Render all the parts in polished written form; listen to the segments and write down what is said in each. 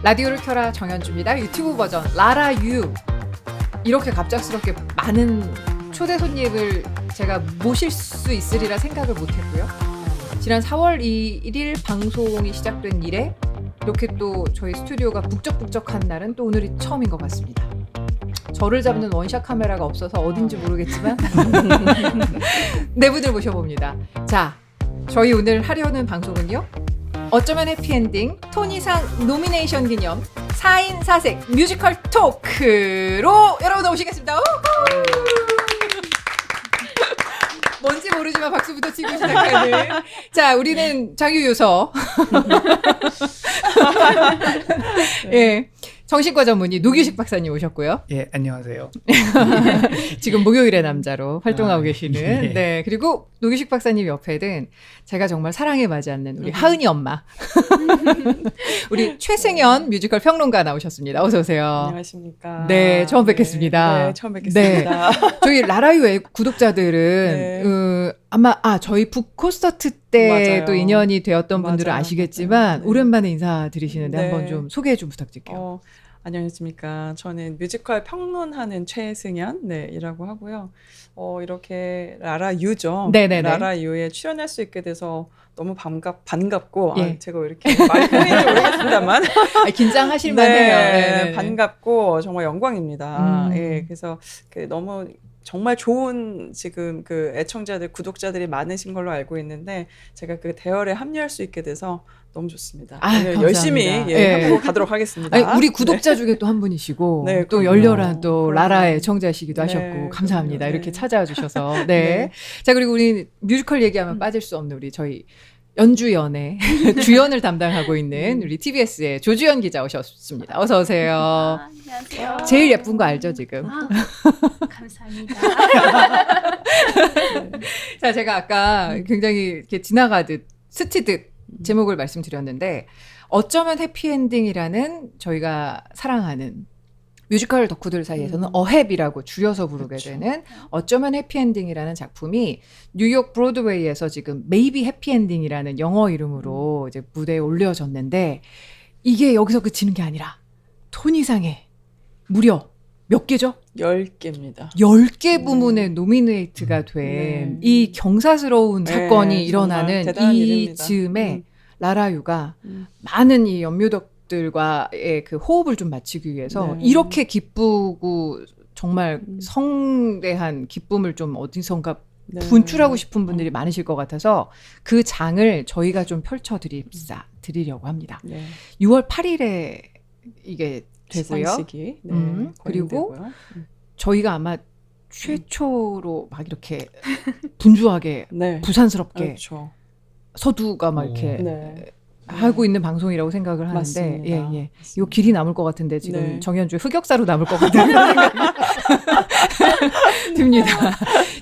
라디오를 켜라 정현주입니다. 유튜브 버전 라라유. 이렇게 갑작스럽게 많은 초대 손님을 제가 모실 수 있으리라 생각을 못했고요. 지난 4월 1일 방송이 시작된 이래 이렇게 또 저희 스튜디오가 북적북적한 날은 또 오늘이 처음인 것 같습니다. 저를 잡는 원샷 카메라가 없어서 어딘지 모르겠지만 네 분을 모셔봅니다. 자, 저희 오늘 하려는 방송은요. 어쩌면 해피엔딩 토니상 노미네이션 기념 4인 4색 뮤지컬 토크로 여러분 오시겠습니다. 뭔지 모르지만 박수부터 치고 시작하는. 자, 우리는 장유유서. 예. 정신과 전문의 노규식 박사님 오셨고요. 예, 안녕하세요. 지금 목요일의 남자로 활동하고 계시는. 예. 네. 그리고 노규식 박사님 옆에는 제가 정말 사랑에 맞지 않는 우리 하은이 엄마. 우리 최승연 뮤지컬 평론가 나오셨습니다. 어서 오세요. 안녕하십니까. 네, 처음 뵙겠습니다. 네, 처음 뵙겠습니다. 네. 저희 라라유의 구독자들은 네. 아마 저희 북콘서트 때 또 맞아요. 인연이 되었던 분들은 맞아요. 아시겠지만 맞아요. 네. 오랜만에 인사드리시는데 네. 한번 좀 소개 좀 부탁드릴게요. 안녕하십니까. 저는 뮤지컬 평론하는 최승연 이라고 하고요. 이렇게 라라유죠. 네네네. 라라유에 출연할 수 있게 돼서 너무 반갑고 예. 제가 왜 이렇게 말이 꼬이는지 모르겠습니다만 긴장하실 만해요. 네, 반갑고 정말 영광입니다. 예, 그래서 너무 정말 좋은 지금 그 애청자들, 구독자들이 많으신 걸로 알고 있는데 제가 그 대열에 합류할 수 있게 돼서 너무 좋습니다. 감사합니다. 열심히 해보고 가도록 하겠습니다. 아니, 우리 구독자 중에 또 한 분이시고 네, 또 그럼요. 열렬한 또 그럼요. 라라의 애청자시기도 네, 하셨고 감사합니다. 그럼요. 이렇게 네. 찾아와 주셔서. 네. 네. 자, 그리고 우리 뮤지컬 얘기하면 빠질 수 없는 우리 저희 연주연의 주연을 담당하고 있는 우리 TBS의 조주연 기자 오셨습니다. 어서 오세요. 안녕하세요. 제일 예쁜 거 알죠, 지금? 감사합니다. 자, 제가 아까 굉장히 이렇게 지나가듯 스치듯 제목을 말씀드렸는데 어쩌면 해피엔딩이라는 저희가 사랑하는 뮤지컬 덕후들 사이에서는 어해비라고 줄여서 부르게 그쵸. 되는 어쩌면 해피엔딩이라는 작품이 뉴욕 브로드웨이에서 지금 Maybe 해피엔딩이라는 영어 이름으로 이제 무대에 올려졌는데 이게 여기서 그치는 게 아니라 토니상에 무려 몇 개죠? 10개입니다. 10개 부문에 노미네이트가 된 이 경사스러운 사건이 네, 일어나는 정말 대단한 이 일입니다. 즈음에 라라유가 음. 많은 이 연뮤덕들과의 그 호흡을 좀 맞추기 위해서 네. 이렇게 기쁘고 정말 음. 성대한 기쁨을 좀 어디선가 네. 분출하고 싶은 분들이 많으실 것 같아서 그 장을 저희가 좀 펼쳐드리려고 합니다. 네. 6월 8일에 이게 되고요. 시상식이 그리고 공연되고요. 저희가 아마 최초로 막 이렇게 분주하게 네. 부산스럽게 그렇죠. 서두가 막 이렇게 네. 하고 있는 방송이라고 생각을 하는데 맞습니다. 예. 요 길이 남을 것 같은데 지금 네. 정현주의 흑역사로 남을 것 같은 생각이 듭니다.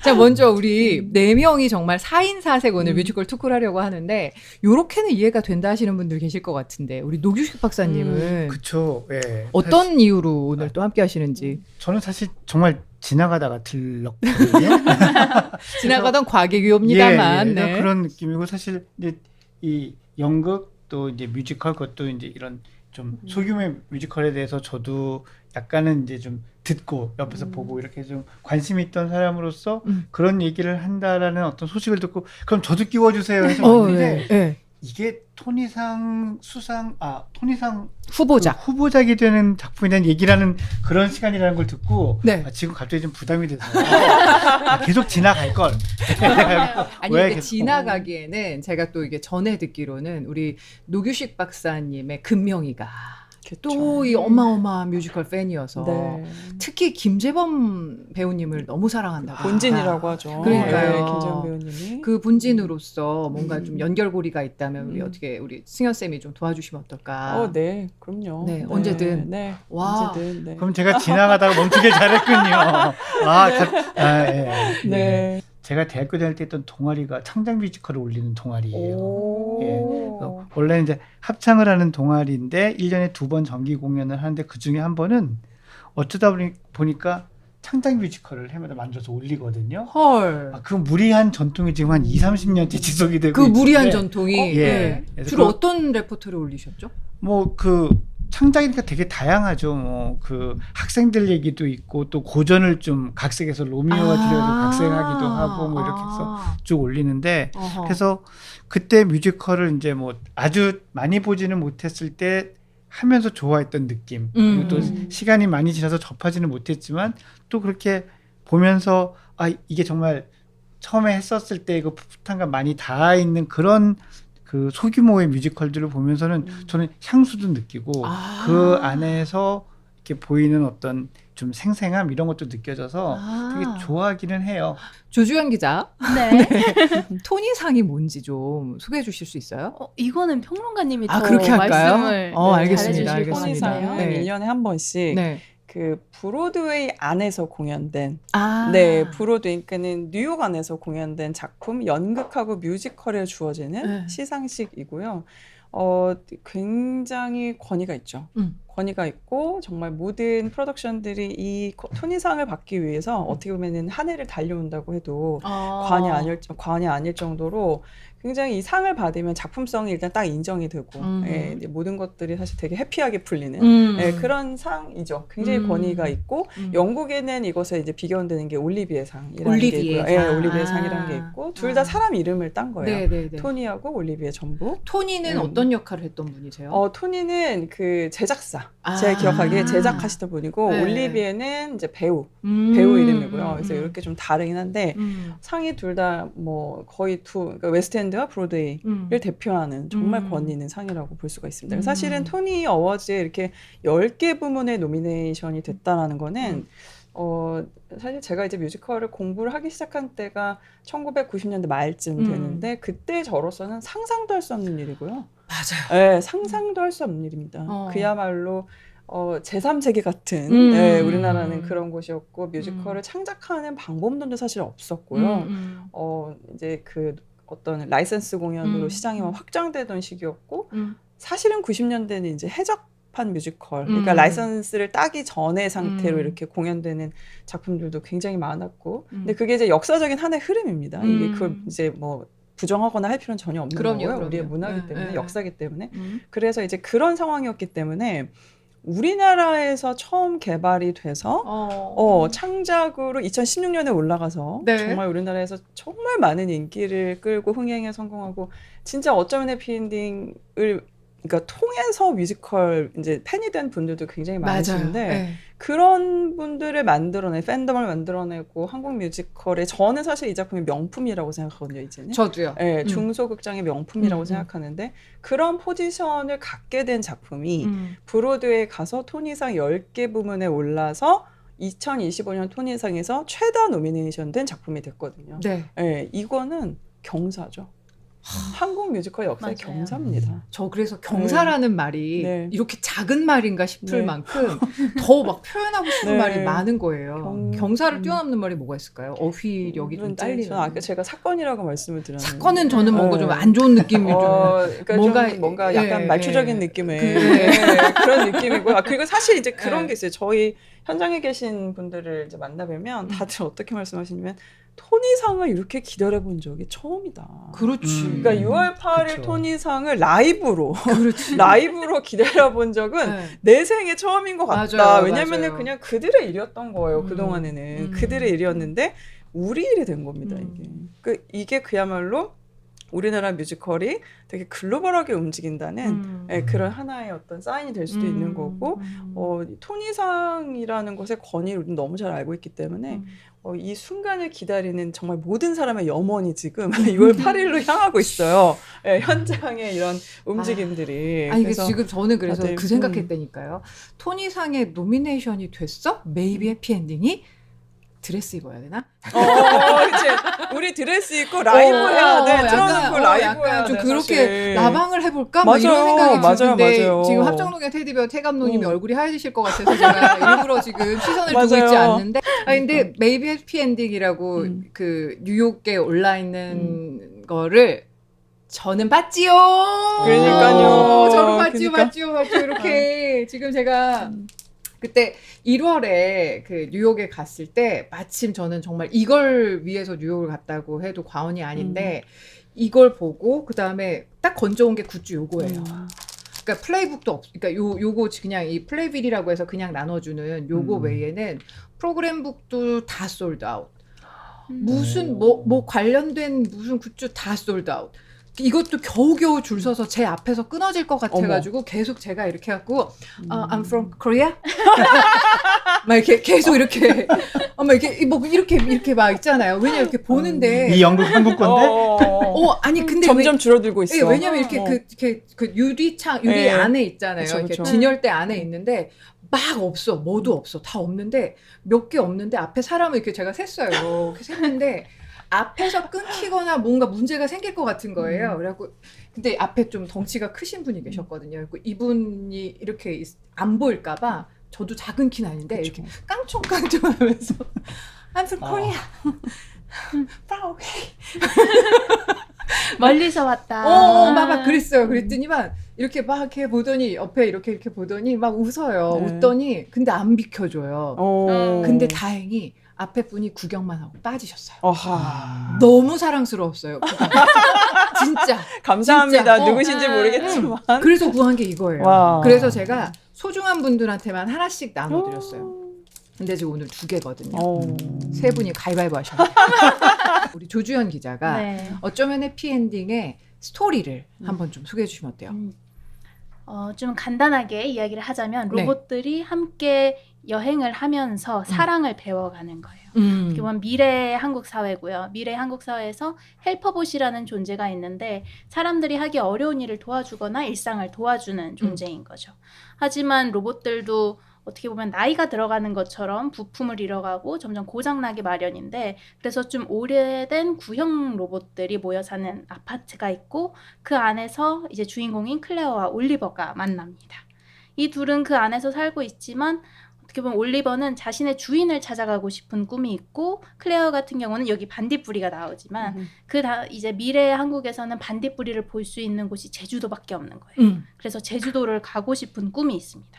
자, 먼저 우리 네 명이 정말 4인 4색 오늘 뮤지컬 토크를 하려고 하는데 요렇게는 이해가 된다 하시는 분들 계실 것 같은데 우리 노규식 박사님은 그쵸. 예. 어떤 이유로 오늘 또 함께 하시는지 저는 사실 정말 지나가다가 들렀거든요. 지나가던 과객이옵니다만 예, 네. 그런 느낌이고 사실 이제 이 연극 또 이제 뮤지컬 것도 이제 이런 좀 소규모의 뮤지컬에 대해서 저도 약간은 이제 좀 듣고 옆에서 보고 이렇게 좀 관심이 있던 사람으로서 그런 얘기를 한다라는 어떤 소식을 듣고 그럼 저도 끼워주세요 해서 왔는데 예. 이게 토니상 토니상 후보작. 그 후보작이 되는 작품에 대한 얘기라는 그런 시간이라는 걸 듣고 네. 지금 갑자기 좀 부담이 돼서 계속 지나갈 걸. 아니 왜 근데 계속- 지나가기에는 제가 또 이게 전에 듣기로는 우리 노규식 박사님의 금명이가 또 이 어마어마한 뮤지컬 팬이어서 네. 특히 김재범 배우님을 너무 사랑한다고. 본진이라고 하죠. 그러니까요. 네, 김재원 배우님이. 그 본진으로서 뭔가 좀 연결고리가 있다면 우리 어떻게 우리 승현 쌤이 좀 도와주시면 어떨까? 네, 그럼요. 네, 언제든. 네, 와. 언제든. 네. 그럼 제가 지나가다가 멈추길 잘했군요. 예. 네. 제가 대학교 다닐 때 했던 동아리가 창작 뮤지컬을 올리는 동아리예요. 오. 그래서 원래는 이제 합창을 하는 동아리인데 1년에 2번 정기 공연을 하는데 그중에 한 번은 어쩌다 보니까 창작 뮤지컬을 해마다 만들어서 올리거든요. 헐. 그 무리한 전통이 지금 한 20-30년째 지속이 되고 그 무리한 있는데 전통이 예. 네. 그래서 주로 그- 어떤 레퍼토리를 올리셨죠? 뭐 그 창작이니까 되게 다양하죠. 뭐 그 학생들 얘기도 있고 또 고전을 좀 각색해서 로미오와 줄리엣을 각색하기도 하고 뭐 이렇게 해서 쭉 올리는데 어허. 그래서 그때 뮤지컬을 이제 뭐 아주 많이 보지는 못했을 때 하면서 좋아했던 느낌 그리고 또 시간이 많이 지나서 접하지는 못했지만 또 그렇게 보면서 아 이게 정말 처음에 했었을 때 그 풋풋함과 많이 닿아 있는 그런 그 소규모의 뮤지컬들을 보면서는 저는 향수도 느끼고 그 안에서 이렇게 보이는 어떤 좀 생생함 이런 것도 느껴져서 되게 좋아하기는 해요. 조주현 기자, 네. 토니상이 뭔지 좀 소개해 주실 수 있어요? 이거는 평론가님이 아, 더 그렇게 할까요? 말씀을 알겠습니다. 잘해주실 것 알겠습니다. 같아요. 토니상은 네. 1년에 한 번씩 네. 그 브로드웨이 안에서 공연된 아. 네, 브로드웨이 그러니까는 뉴욕 안에서 공연된 작품 연극하고 뮤지컬에 주어지는 네. 시상식이고요. 굉장히 권위가 있죠. 권위가 있고 정말 모든 프로덕션들이 이 토니상을 받기 위해서 어떻게 보면은 한 해를 달려온다고 해도 관이 아닐 정도로 굉장히 이 상을 받으면 작품성이 일단 딱 인정이 되고 예, 이제 모든 것들이 사실 되게 해피하게 풀리는 예, 그런 상이죠. 굉장히 권위가 있고 영국에는 이것에 이제 비견되는 게 올리비에상이라는 게 있고요. 예, 올리비에상이라는 게 있고 둘 다 사람 이름을 딴 거예요. 네네네. 토니하고 올리비에 전부. 토니는 어떤 역할을 했던 분이세요? 토니는 그 제작사. 제가 기억하기에 제작하시던 분이고 네. 올리비에는 이제 배우 이름이고요. 그래서 이렇게 좀 다르긴 한데 상이 둘 다 뭐 거의 그러니까 웨스트엔드와 브로드웨이를 대표하는 정말 권위 있는 상이라고 볼 수가 있습니다. 사실은 토니 어워즈에 이렇게 10개 부문에 노미네이션이 됐다라는 거는 사실 제가 이제 뮤지컬을 공부를 하기 시작한 때가 1990년대 말쯤 되는데 그때 저로서는 상상도 할 수 없는 일이고요. 맞아요. 네, 상상도 할 수 없는 일입니다. 그야말로 제3세계 같은 네, 우리나라는 그런 곳이었고 뮤지컬을 창작하는 방법론도 사실 없었고요. 이제 그 어떤 라이센스 공연으로 시장이 확장되던 시기였고 사실은 90년대는 이제 해적판 뮤지컬 그러니까 라이센스를 따기 전의 상태로 이렇게 공연되는 작품들도 굉장히 많았고 근데 그게 이제 역사적인 하나의 흐름입니다. 이게 그걸 이제 뭐 부정하거나 할 필요는 전혀 없는 거고요. 우리의 문화이기 때문에 역사이기 때문에 그래서 이제 그런 상황이었기 때문에 우리나라에서 처음 개발이 돼서 창작으로 2016년에 올라가서 네. 정말 우리나라에서 정말 많은 인기를 끌고 흥행에 성공하고 진짜 어쩌면 해피엔딩을 그러니까 통해서 뮤지컬 이제 팬이 된 분들도 굉장히 많으신데 네. 그런 분들을 팬덤을 만들어내고 한국 뮤지컬에 저는 사실 이 작품이 명품이라고 생각하거든요. 이제는. 저도요. 네, 중소극장의 명품이라고 생각하는데 그런 포지션을 갖게 된 작품이 브로드웨이에 가서 토니상 10개 부문에 올라서 2025년 토니상에서 최다 노미네이션 된 작품이 됐거든요. 네. 네, 이거는 경사죠. 한국 뮤지컬 역사의 맞아요. 경사입니다. 저 그래서 경사라는 말이 네. 이렇게 작은 말인가 싶을 네. 만큼 더 막 표현하고 싶은 네. 말이 많은 거예요. 경사를 뛰어넘는 말이 뭐가 있을까요? 어휘력이 좀 딸리는. 저는 아까 제가 사건이라고 말씀을 드렸는데 사건은 저는 뭔가 좀 안 좋은 느낌이 좀 그러니까 뭔가 약간 예, 말초적인 예. 느낌의 네. 그런 느낌이고 그리고 사실 이제 그런 네. 게 있어요. 저희 현장에 계신 분들을 이제 만나뵈면 다들 어떻게 말씀하시냐면 토니상을 이렇게 기다려본 적이 처음이다. 그렇지. 그러니까 6월 8일 그쵸. 토니상을 라이브로 그렇지. 라이브로 기다려본 적은 네. 내 생에 처음인 것 같다. 맞아요, 왜냐면은 맞아요. 그냥 그들의 일이었던 거예요. 그동안에는 그들의 일이었는데 우리 일이 된 겁니다. 이게 그야말로 우리나라 뮤지컬이 되게 글로벌하게 움직인다는 그런 하나의 어떤 사인이 될 수도 있는 거고 토니상이라는 것의 권위를 우리는 너무 잘 알고 있기 때문에 이 순간을 기다리는 정말 모든 사람의 염원이 지금 6월 8일로 향하고 있어요. 네, 현장의 이런 움직임들이. 아니 그래서 지금 저는 그래서 다들, 그 생각했다니까요. 토니상에 노미네이션이 됐어? 메이비 해피엔딩이? 드레스 입어야 되나? 이제 우리 드레스 입고 라이브 해야 돼. 틀어놓고 라이브 해야 돼. 좀 그렇게 사실. 라방을 해볼까? 뭐 맞아요. 이런 생각이 맞아요. 드는데 맞아요. 지금 합정동의 테디베어 태 감독님이 얼굴이 하얘지실 것 같아서 제가 일부러 지금 시선을 두고 있지 않는데 근데 메이비 해피엔딩이라고 그 뉴욕에 올라 있는 거를 저는 봤지요. 그러니까요. 저는 봤지요, 그러니까. 봤지요. 이렇게 지금 제가 그때 1월에 그 뉴욕에 갔을 때 마침 저는 정말 이걸 위해서 뉴욕을 갔다고 해도 과언이 아닌데 이걸 보고 그 다음에 딱 건져온 게 굿즈 요거예요. 그러니까 플레이북도 그러니까 요거 그냥 이 플레이빌이라고 해서 그냥 나눠주는 요거 외에는 프로그램북도 다 솔드아웃. 무슨 뭐 관련된 무슨 굿즈 다 솔드아웃. 이것도 겨우겨우 줄 서서 제 앞에서 끊어질 것 같아가지고 계속 제가 이렇게 갖고 I'm from Korea 막 이렇게 계속 이렇게 막 이렇게 뭐 이렇게 막 있잖아요. 왜냐 이렇게 보는데 이 영국 한국 건데 아니 근데 점점 줄어들고 있어. 예, 왜냐면 이렇게 그 유리 예. 안에 있잖아요. 그쵸, 이렇게 그쵸. 진열대 안에 있는데 막 없어. 뭐도 없어. 다 없는데 몇 개 없는데 앞에 사람을 이렇게 제가 셌어요. 이렇게 셌는데 앞에서 끊기거나 뭔가 문제가 생길 것 같은 거예요. 그래갖고 근데 앞에 좀 덩치가 크신 분이 계셨거든요. 그래서 이분이 이렇게 안 보일까봐 저도 작은 키는 아닌데 이렇게 깡총깡총하면서 I'm from Korea. Far away. 멀리서 왔다. 막 그랬어요. 그랬더니만 이렇게 막 이렇게 보더니 옆에 이렇게 보더니 막 웃어요. 네. 웃더니 근데 안 비켜줘요. 어. 근데 다행히 앞에 분이 구경만 하고 빠지셨어요. 어하. 너무 사랑스러웠어요. 진짜. 감사합니다. 진짜. 누구신지 모르겠지만. 그래서 구한 게 이거예요. 와. 그래서 제가 소중한 분들한테만 하나씩 나눠드렸어요. 근데 지금 오늘 2개거든요. 어. 3분이 가위바위보 하셨네요. 우리 조주현 기자가 네. 어쩌면 해피엔딩의 스토리를 한번 좀 소개해 주시면 어때요? 좀 간단하게 이야기를 하자면 네. 로봇들이 함께 여행을 하면서 사랑을 배워가는 거예요. 어떻게 음. 보면 미래의 한국 사회고요. 미래의 한국 사회에서 헬퍼봇이라는 존재가 있는데 사람들이 하기 어려운 일을 도와주거나 일상을 도와주는 존재인 거죠. 하지만 로봇들도 어떻게 보면 나이가 들어가는 것처럼 부품을 잃어가고 점점 고장나기 마련인데 그래서 좀 오래된 구형 로봇들이 모여 사는 아파트가 있고 그 안에서 이제 주인공인 클레어와 올리버가 만납니다. 이 둘은 그 안에서 살고 있지만 어떻게 보면 올리버는 자신의 주인을 찾아가고 싶은 꿈이 있고 클레어 같은 경우는 여기 반딧불이가 나오지만 이제 미래의 한국에서는 반딧불이를 볼 수 있는 곳이 제주도밖에 없는 거예요. 그래서 제주도를 가고 싶은 꿈이 있습니다.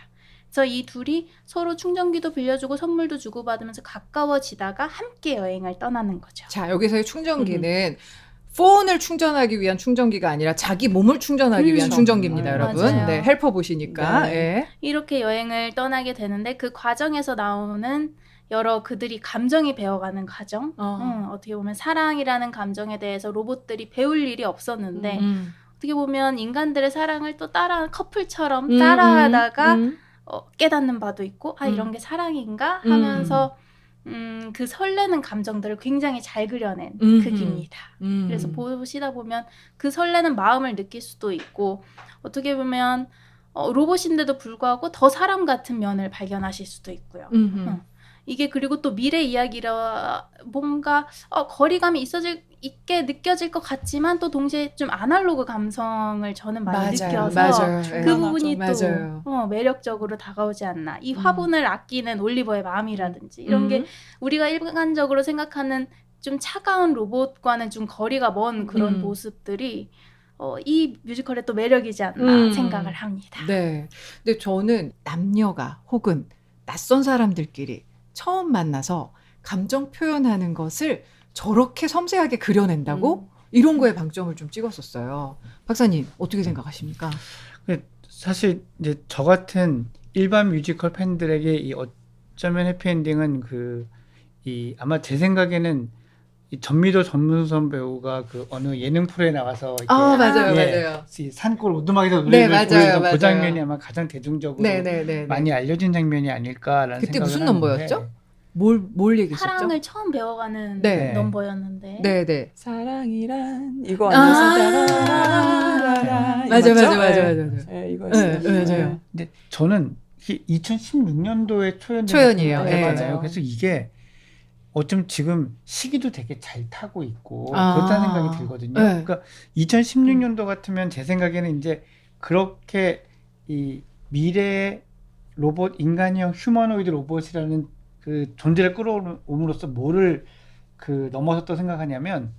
그래서 이 둘이 서로 충전기도 빌려주고 선물도 주고받으면서 가까워지다가 함께 여행을 떠나는 거죠. 자, 여기서의 충전기는 폰을 충전하기 위한 충전기가 아니라 자기 몸을 충전하기 위한 그렇죠. 충전기입니다, 여러분. 맞아요. 네, 헬퍼 보시니까. 네. 예. 이렇게 여행을 떠나게 되는데 그 과정에서 나오는 여러 그들이 감정이 배워가는 과정 어떻게 보면 사랑이라는 감정에 대해서 로봇들이 배울 일이 없었는데 어떻게 보면 인간들의 사랑을 또 따라 커플처럼 따라하다가 깨닫는 바도 있고 이런 게 사랑인가 하면서 그 설레는 감정들을 굉장히 잘 그려낸 극입니다. 그래서 보시다 보면 그 설레는 마음을 느낄 수도 있고 어떻게 보면 로봇인데도 불구하고 더 사람 같은 면을 발견하실 수도 있고요. 이게 그리고 또 미래 이야기라 뭔가 거리감이 있게 느껴질 것 같지만 또 동시에 좀 아날로그 감성을 저는 많이 느껴서 맞아요. 그 예. 부분이 맞아요. 또 매력적으로 다가오지 않나. 이 화분을 아끼는 올리버의 마음이라든지 이런 게 우리가 일반적으로 생각하는 좀 차가운 로봇과는 좀 거리가 먼 그런 모습들이 이 뮤지컬의 또 매력이지 않나 생각을 합니다. 네. 근데 저는 남녀가 혹은 낯선 사람들끼리 처음 만나서 감정 표현하는 것을 저렇게 섬세하게 그려낸다고? 이런 거에 방점을 좀 찍었었어요. 박사님, 어떻게 생각하십니까? 사실 이제 저 같은 일반 뮤지컬 팬들에게 이 어쩌면 해피엔딩은 아마 제 생각에는 이 전미도 전문선 배우가 그 어느 예능 프로에 나와서 이렇게 맞아요. 이 산골 오두막에서 네, 노래를 맞아요, 부르던 맞아요. 그 장면이 아마 가장 대중적으로 네. 많이 알려진 장면이 아닐까라는 그때 생각을 무슨 하는데 넘버였죠? 뭘 얘기했었죠? 사랑을 처음 배워가는 네. 넘버였는데 네. 사랑이란 이거 아니었어요? 맞아. 네, 이거였어요. 네, 맞아요. 근데 저는 이게 2016년도에 초연이에요. 네, 네. 맞아요. 그래서 이게 어쩜 지금 시기도 되게 잘 타고 있고 아. 그렇다는 생각이 들거든요. 네. 그러니까 2016년도 같으면 제 생각에는 이제 그렇게 이 미래의 로봇 인간형 휴머노이드 로봇이라는 그 존재를 끌어옴으로써 뭐를 넘어섰다고 생각하냐면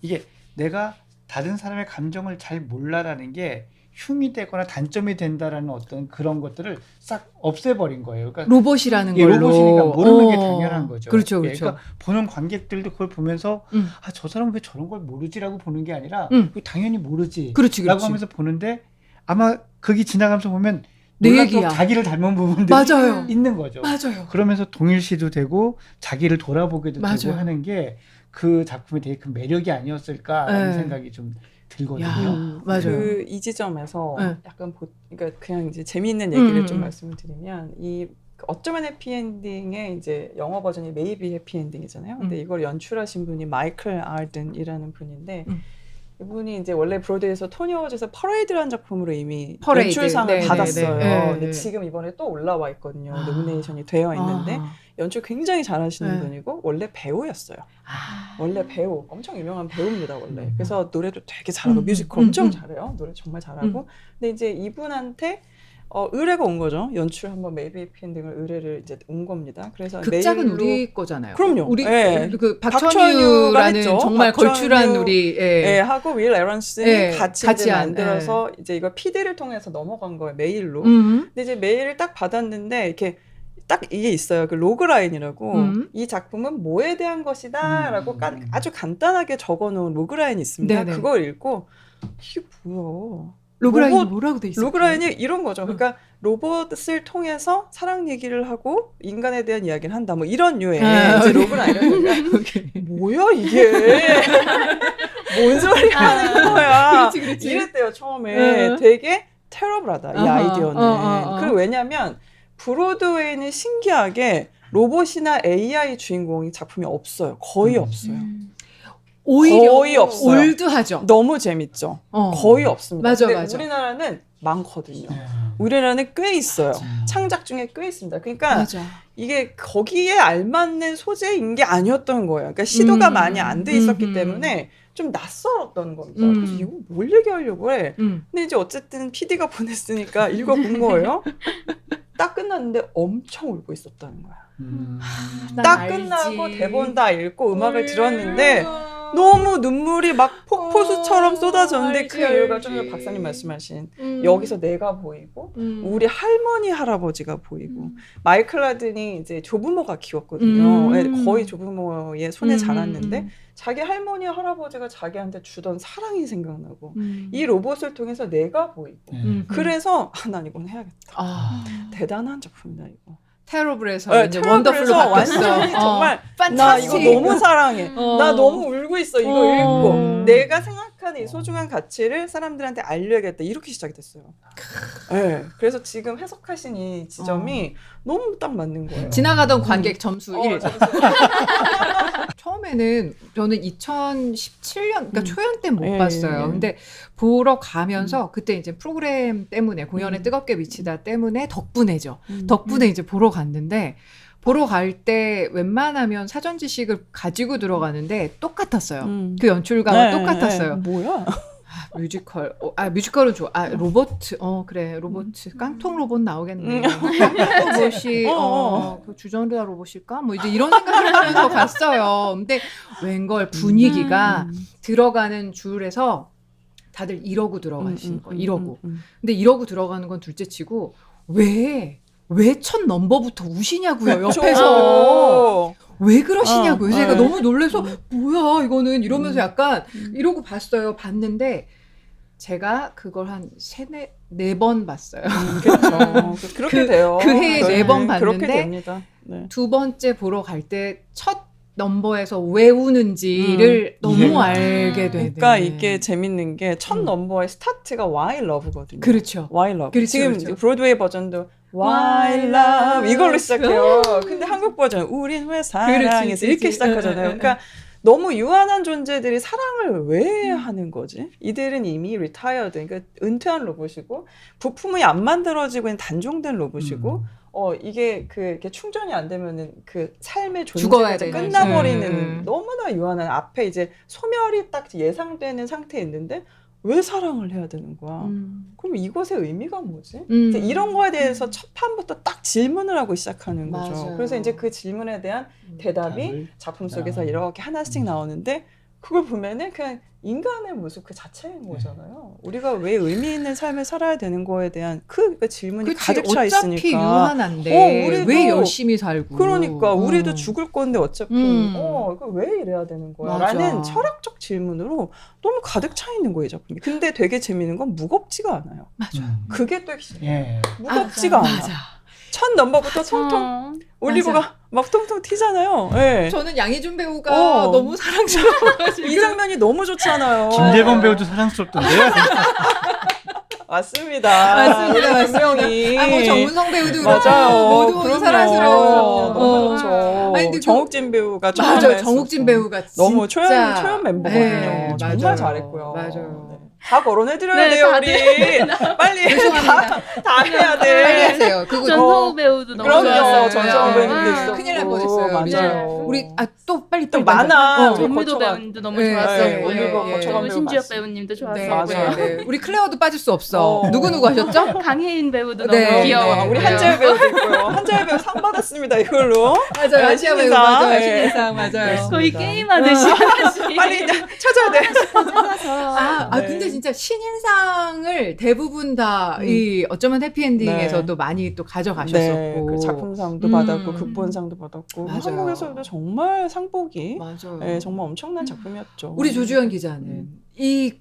이게 내가 다른 사람의 감정을 잘 몰라라는 게 흉이 되거나 단점이 된다라는 어떤 그런 것들을 싹 없애버린 거예요. 그러니까 로봇이라는 예, 걸로. 로봇이니까 모르는 게 당연한 거죠. 그렇죠. 예, 그러니까 보는 관객들도 그걸 보면서 저 사람은 왜 저런 걸 모르지라고 보는 게 아니라 당연히 모르지. 그렇지. 라고 하면서 보는데 아마 거기 지나가면서 보면 내 몰라도 얘기야. 자기를 닮은 부분들이 맞아요. 있는 거죠. 맞아요. 그러면서 동일시도 되고 자기를 돌아보게도 맞아요. 되고 하는 게 그 작품의 되게 큰 매력이 아니었을까라는 네. 생각이 좀 들거든요. 야, 맞아요. 이 지점에서 네. 약간 그러니까 그냥 이제 재미있는 얘기를 좀 음. 말씀을 드리면 이 어쩌면 해피엔딩의 이제 영어 버전이 메이비 해피엔딩이잖아요. 근데 이걸 연출하신 분이 마이클 아든이라는 분인데 이분이 이제 원래 브로드웨이에서 토니 어워즈에서 퍼레이드라는 작품으로 이미 퍼레이드. 연출상을 네, 네, 받았어요. 네, 네. 근데 지금 이번에 또 올라와 있거든요. 아. 노미네이션이 되어 있는데 아하. 연출 굉장히 잘하시는 네. 분이고 원래 배우였어요. 원래 배우, 엄청 유명한 배우입니다 원래. 그래서 노래도 되게 잘하고 뮤지컬 엄청 잘해요. 노래 정말 잘하고. 근데 이제 이분한테 의뢰가 온 거죠. 연출 한번 메이비 해피엔딩을 의뢰를 이제 온 겁니다. 그래서 극작은 메일로- 우리 거잖아요. 그럼요. 우리 예. 그 박천유가 박천유라는 했죠. 정말 박천유, 걸출한 우리 예, 하고 윌 에런슨이 예, 같이 같이 이제 한, 만들어서 이제 이거 PD를 통해서 넘어간 거예요. 메일로. 근데 이제 메일을 딱 받았는데 이렇게 딱 이게 있어요. 그 로그라인이라고 이 작품은 뭐에 대한 것이다라고 아주 간단하게 적어놓은 로그라인이 있습니다. 네네. 그걸 읽고 이게 뭐야? 로그라인이 로봇- 뭐라고 돼 있어? 로그라인이 이런 거죠. 그러니까 로봇을 통해서 사랑 얘기를 하고 인간에 대한 이야기를 한다. 뭐 이런 류의 이제 로그라인을 뭐야 이게? 뭔 소리 하는 거야? 그렇지. 이랬대요 처음에. 되게 테러블하다 이 어허, 아이디어는. 그리고 왜냐면 브로드웨이는 신기하게 로봇이나 AI 주인공이 작품이 없어요. 거의 없어요. 오히려 거의 없어요. 올드하죠. 너무 재밌죠. 어. 거의 없습니다. 맞아, 근데 맞아. 우리나라는 많거든요. 네. 우리나라는 꽤 있어요. 맞아. 창작 중에 꽤 있습니다. 그러니까 맞아. 이게 거기에 알맞는 소재인 게 아니었던 거예요. 그러니까 시도가 많이 안 돼 있었기 음흠. 때문에 좀 낯설었던 겁니다. 음. 그래서 이거 뭘 얘기하려고 해? 근데 이제 어쨌든 PD가 보냈으니까 읽어본 거예요. 딱 끝났는데 엄청 울고 있었다는 거야. 난 딱 알지. 끝나고 대본 다 읽고 음악을 들었는데 너무 눈물이 막 폭포수처럼 쏟아졌는데 알지, 그 이유가 좀 알지. 전에 박사님 말씀하신 여기서 내가 보이고 우리 할머니 할아버지가 보이고 마이클 아든이 이제 조부모가 키웠거든요. 네, 거의 조부모의 손에 자랐는데 자기 할머니 할아버지가 자기한테 주던 사랑이 생각나고 이 로봇을 통해서 내가 보이고 그래서 난 이건 해야겠다. 아, 대단한 작품이다 이거. 테러블에서 네, 이제 테러블에서 원더풀로 바뀌었어. 완전히 정말 나 판타스틱. 이거 너무 사랑해. 어. 나 너무 울고 있어. 이거 어. 읽고 내가 생각하는 이 소중한 가치를 사람들한테 알려야겠다. 이렇게 시작이 됐어요. 네, 그래서 지금 해석하신 이 지점이 너무 딱 맞는 거예요. 지나가던 관객 점수 1. 점수. 처음에는 저는 2017년 그러니까 초연 때 못 예, 봤어요. 예. 근데 보러 가면서 그때 이제 프로그램 때문에 공연에 뜨겁게 미치다 때문에 덕분에죠. 덕분에 이제 보러 갔는데 보러 갈 때 웬만하면 사전 지식을 가지고 들어가는데 똑같았어요. 그 연출가가 똑같았어요. 뭐야? 뮤지컬은 좋아. 로봇. 그래. 로봇. 깡통 로봇 나오겠네. 깡통 로봇이 그 주전자 로봇일까? 뭐 이제 이런 생각을 하면서 갔어요. 근데 웬걸 분위기가 들어가는 줄에서 다들 이러고 들어가신 거. 이러고. 근데 이러고 들어가는 건 둘째치고 왜 첫 넘버부터 우시냐고요. 옆에서. 왜 그러시냐고요. 제가 너무 놀라서 뭐야 이거는 이러면서 약간 이러고 봤어요. 봤는데 제가 그걸 한 4번 봤어요. 그렇죠. 그렇게 돼요. 그 해에 네, 4번 봤는데 그렇게 됩니다. 네. 두 번째 보러 갈 때 첫 넘버에서 왜 우는지를 너무 알게 되는. 그러니까 이게 재밌는 게 첫 넘버의 스타트가 Why Love거든요. 그렇죠. Why Love. 그렇죠, 지금 그렇죠. 브로드웨이 버전도 Why Love 이걸로 시작해요. 근데 한국 버전 우린 왜 사랑해서 이렇게 시작하잖아요. 그러니까 너무 유한한 존재들이 사랑을 왜 하는 거지? 이들은 이미 retired, 그러니까 은퇴한 로봇이고 부품이 안 만들어지고 있는 단종된 로봇이고 이게 이렇게 충전이 안 되면은 그 삶의 죽어야 존재가 되는. 끝나버리는 너무나 유한한 앞에 이제 소멸이 딱 예상되는 상태에 있는데 왜 사랑을 해야 되는 거야? 그럼 이것의 의미가 뭐지? 이제 이런 거에 대해서 첫 판부터 딱 질문을 하고 시작하는 거죠. 맞아요. 그래서 이제 그 질문에 대한 대답이 작품 속에서 이렇게 하나씩 나오는데 그걸 보면은 그냥 인간의 모습 그 자체인 거잖아요. 우리가 왜 의미 있는 삶을 살아야 되는 거에 대한 그 질문이 그치, 가득 차 어차피 있으니까. 유한한데 우리도- 왜 열심히 살고 그러니까 우리도 죽을 건데 어차피 이거 왜 이래야 되는 거야? 맞아. 라는 철학적 질문으로 너무 가득 차 있는 거예요, 이 작품이. 근데 되게 재미있는 건 무겁지가 않아요. 맞아. 그게 또 핵심이에요. 예. 무겁지가 않아. 맞아. 첫 넘버부터 통통 올리브가 막 통통 튀잖아요. 네. 저는 양희준 배우가 너무 사랑스러워가지고 이 장면이 너무 좋잖아요. 김재범 배우도 사랑스럽던데요. 맞습니다. 우리 분명히 뭐 정문성 배우도 맞아요. 모두 그럼요. 사랑스러워. 너무 좋죠. 아니, 근데 정욱진 배우가 맞아요. 정말 정욱진 했었어. 배우가 너무 진짜 초연 멤버거든요. 네, 정말 맞아요. 잘했고요. 맞아요. 네. 다 거론해드려야 네, 돼요, 다들. 우리. 빨리 죄송합니다. 다 해야 돼. 빨리 하세요. 그거 전성우 배우도 너무 그럼요. 좋았어요. 전성우 배우님도 아, 있었고. 큰일 날 뻔했어요. 맞아요. 우리 또 빨리 또 많아. 우리 전미도 거쳐간- 배우님도 너무 네, 좋았어요. 네, 올리버 네, 거쳐간 네. 배우 신지혁 맞습니다. 배우님도 네, 좋았어요. 맞아요. 네, 네. 우리 클레어도 빠질 수 없어. 어. 누구 하셨죠? 강혜인 배우도 네, 너무 귀여워. 네. 우리 그래요. 한재열 배우도 있고요. 한재열 배우 상 받았습니다. 이걸로. 맞아요. 아시아 배우 신인상. 맞아요. 네. 신인상 맞아요. 거의 맞습니다. 게임하듯이 하나씩. 빨리 찾아야 돼. 아 네. 근데 진짜 신인상을 대부분 다 이 어쩌면 해피엔딩에서도 많이 또 가져가셨었고 네, 그 작품상도 받았고 극본상도 받았고 맞아요. 한국에서도 정말 상복이 맞아요. 네, 정말 엄청난 작품이었죠. 우리 조주현 기자는 이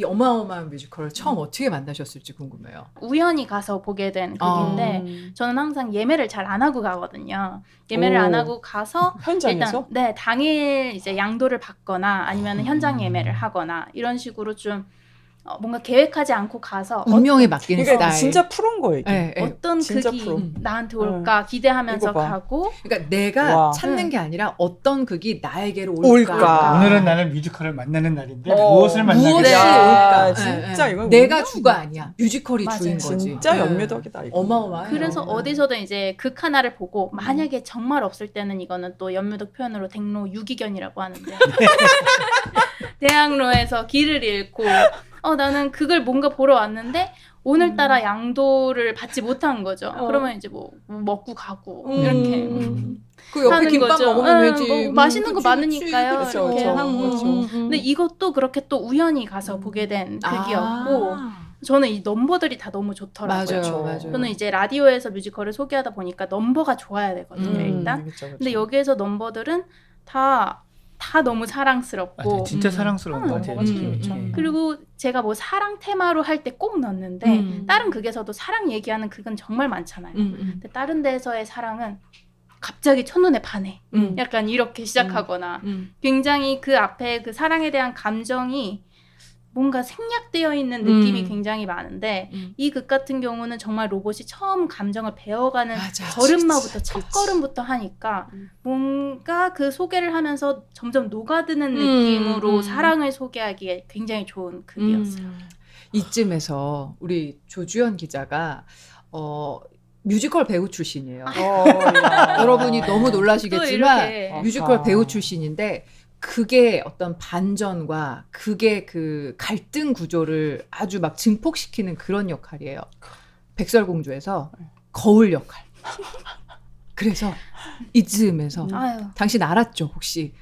어마어마한 뮤지컬을 처음 어떻게 만나셨을지 궁금해요. 우연히 가서 보게 된 극인데 저는 항상 예매를 잘 안 하고 가거든요. 예매를 오. 안 하고 가서 현장에서 일단 네 당일 이제 양도를 받거나 아니면 현장 예매를 하거나 이런 식으로 좀 뭔가 계획하지 않고 가서 운명에 맡기는 이게 스타일. 진짜 프로인 거예요. 이게. 네, 네. 어떤 진짜 극이 프로. 나한테 올까 기대하면서 이거 봐. 가고 그러니까 내가 와. 찾는 게 아니라 어떤 극이 나에게로 올까. 올까. 오늘은 나는 뮤지컬을 만나는 날인데 어, 무엇을 만나게 무엇이 될지. 야, 올까. 진짜 예, 예. 이건 내가 운명. 주가 아니야. 뮤지컬이 맞아요. 주인 거지. 진짜 예. 연묘덕이다. 이거. 어마어마해요. 그래서 네. 어디서든 이제 극 하나를 보고 만약에 정말 없을 때는 이거는 또 연묘덕 표현으로 대학로 유기견이라고 하는데 대학로에서 길을 잃고 나는 그걸 뭔가 보러 왔는데 오늘따라 양도를 받지 못한 거죠. 그러면 이제 뭐 먹고 가고 이렇게 그 옆에 하는 김밥 거죠. 먹으면 응, 되지. 뭐 맛있는 거 그치, 많으니까요. 그치, 이렇게 그치. 하고. 그렇죠. 근데 이것도 그렇게 또 우연히 가서 보게 된 극이었고 아, 저는 이 넘버들이 다 너무 좋더라고요. 맞아요, 맞아요. 저는 이제 라디오에서 뮤지컬을 소개하다 보니까 넘버가 좋아야 되거든요, 일단. 그쵸, 그쵸. 근데 여기에서 넘버들은 다 너무 사랑스럽고 맞아요. 진짜 사랑스러운 것 같아요. 그리고 제가 뭐 사랑 테마로 할 때 꼭 넣는데 다른 극에서도 사랑 얘기하는 극은 정말 많잖아요. 근데 다른 데서의 사랑은 갑자기 첫눈에 반해. 약간 이렇게 시작하거나 굉장히 그 앞에 그 사랑에 대한 감정이 뭔가 생략되어 있는 느낌이 굉장히 많은데 이 극 같은 경우는 정말 로봇이 처음 감정을 배워가는 맞아. 걸음마부터 첫 걸음부터 하니까 뭔가 그 소개를 하면서 점점 녹아드는 느낌으로 사랑을 소개하기에 굉장히 좋은 극이었어요. 이쯤에서 우리 조주현 기자가 뮤지컬 배우 출신이에요. 여러분이 너무 또 놀라시겠지만 이렇게 뮤지컬 배우 출신인데 그게 어떤 반전과 그게 그 갈등 구조를 아주 막 증폭시키는 그런 역할이에요. 백설공주에서 거울 역할. 그래서 이쯤에서 아유. 당신 알았죠 혹시?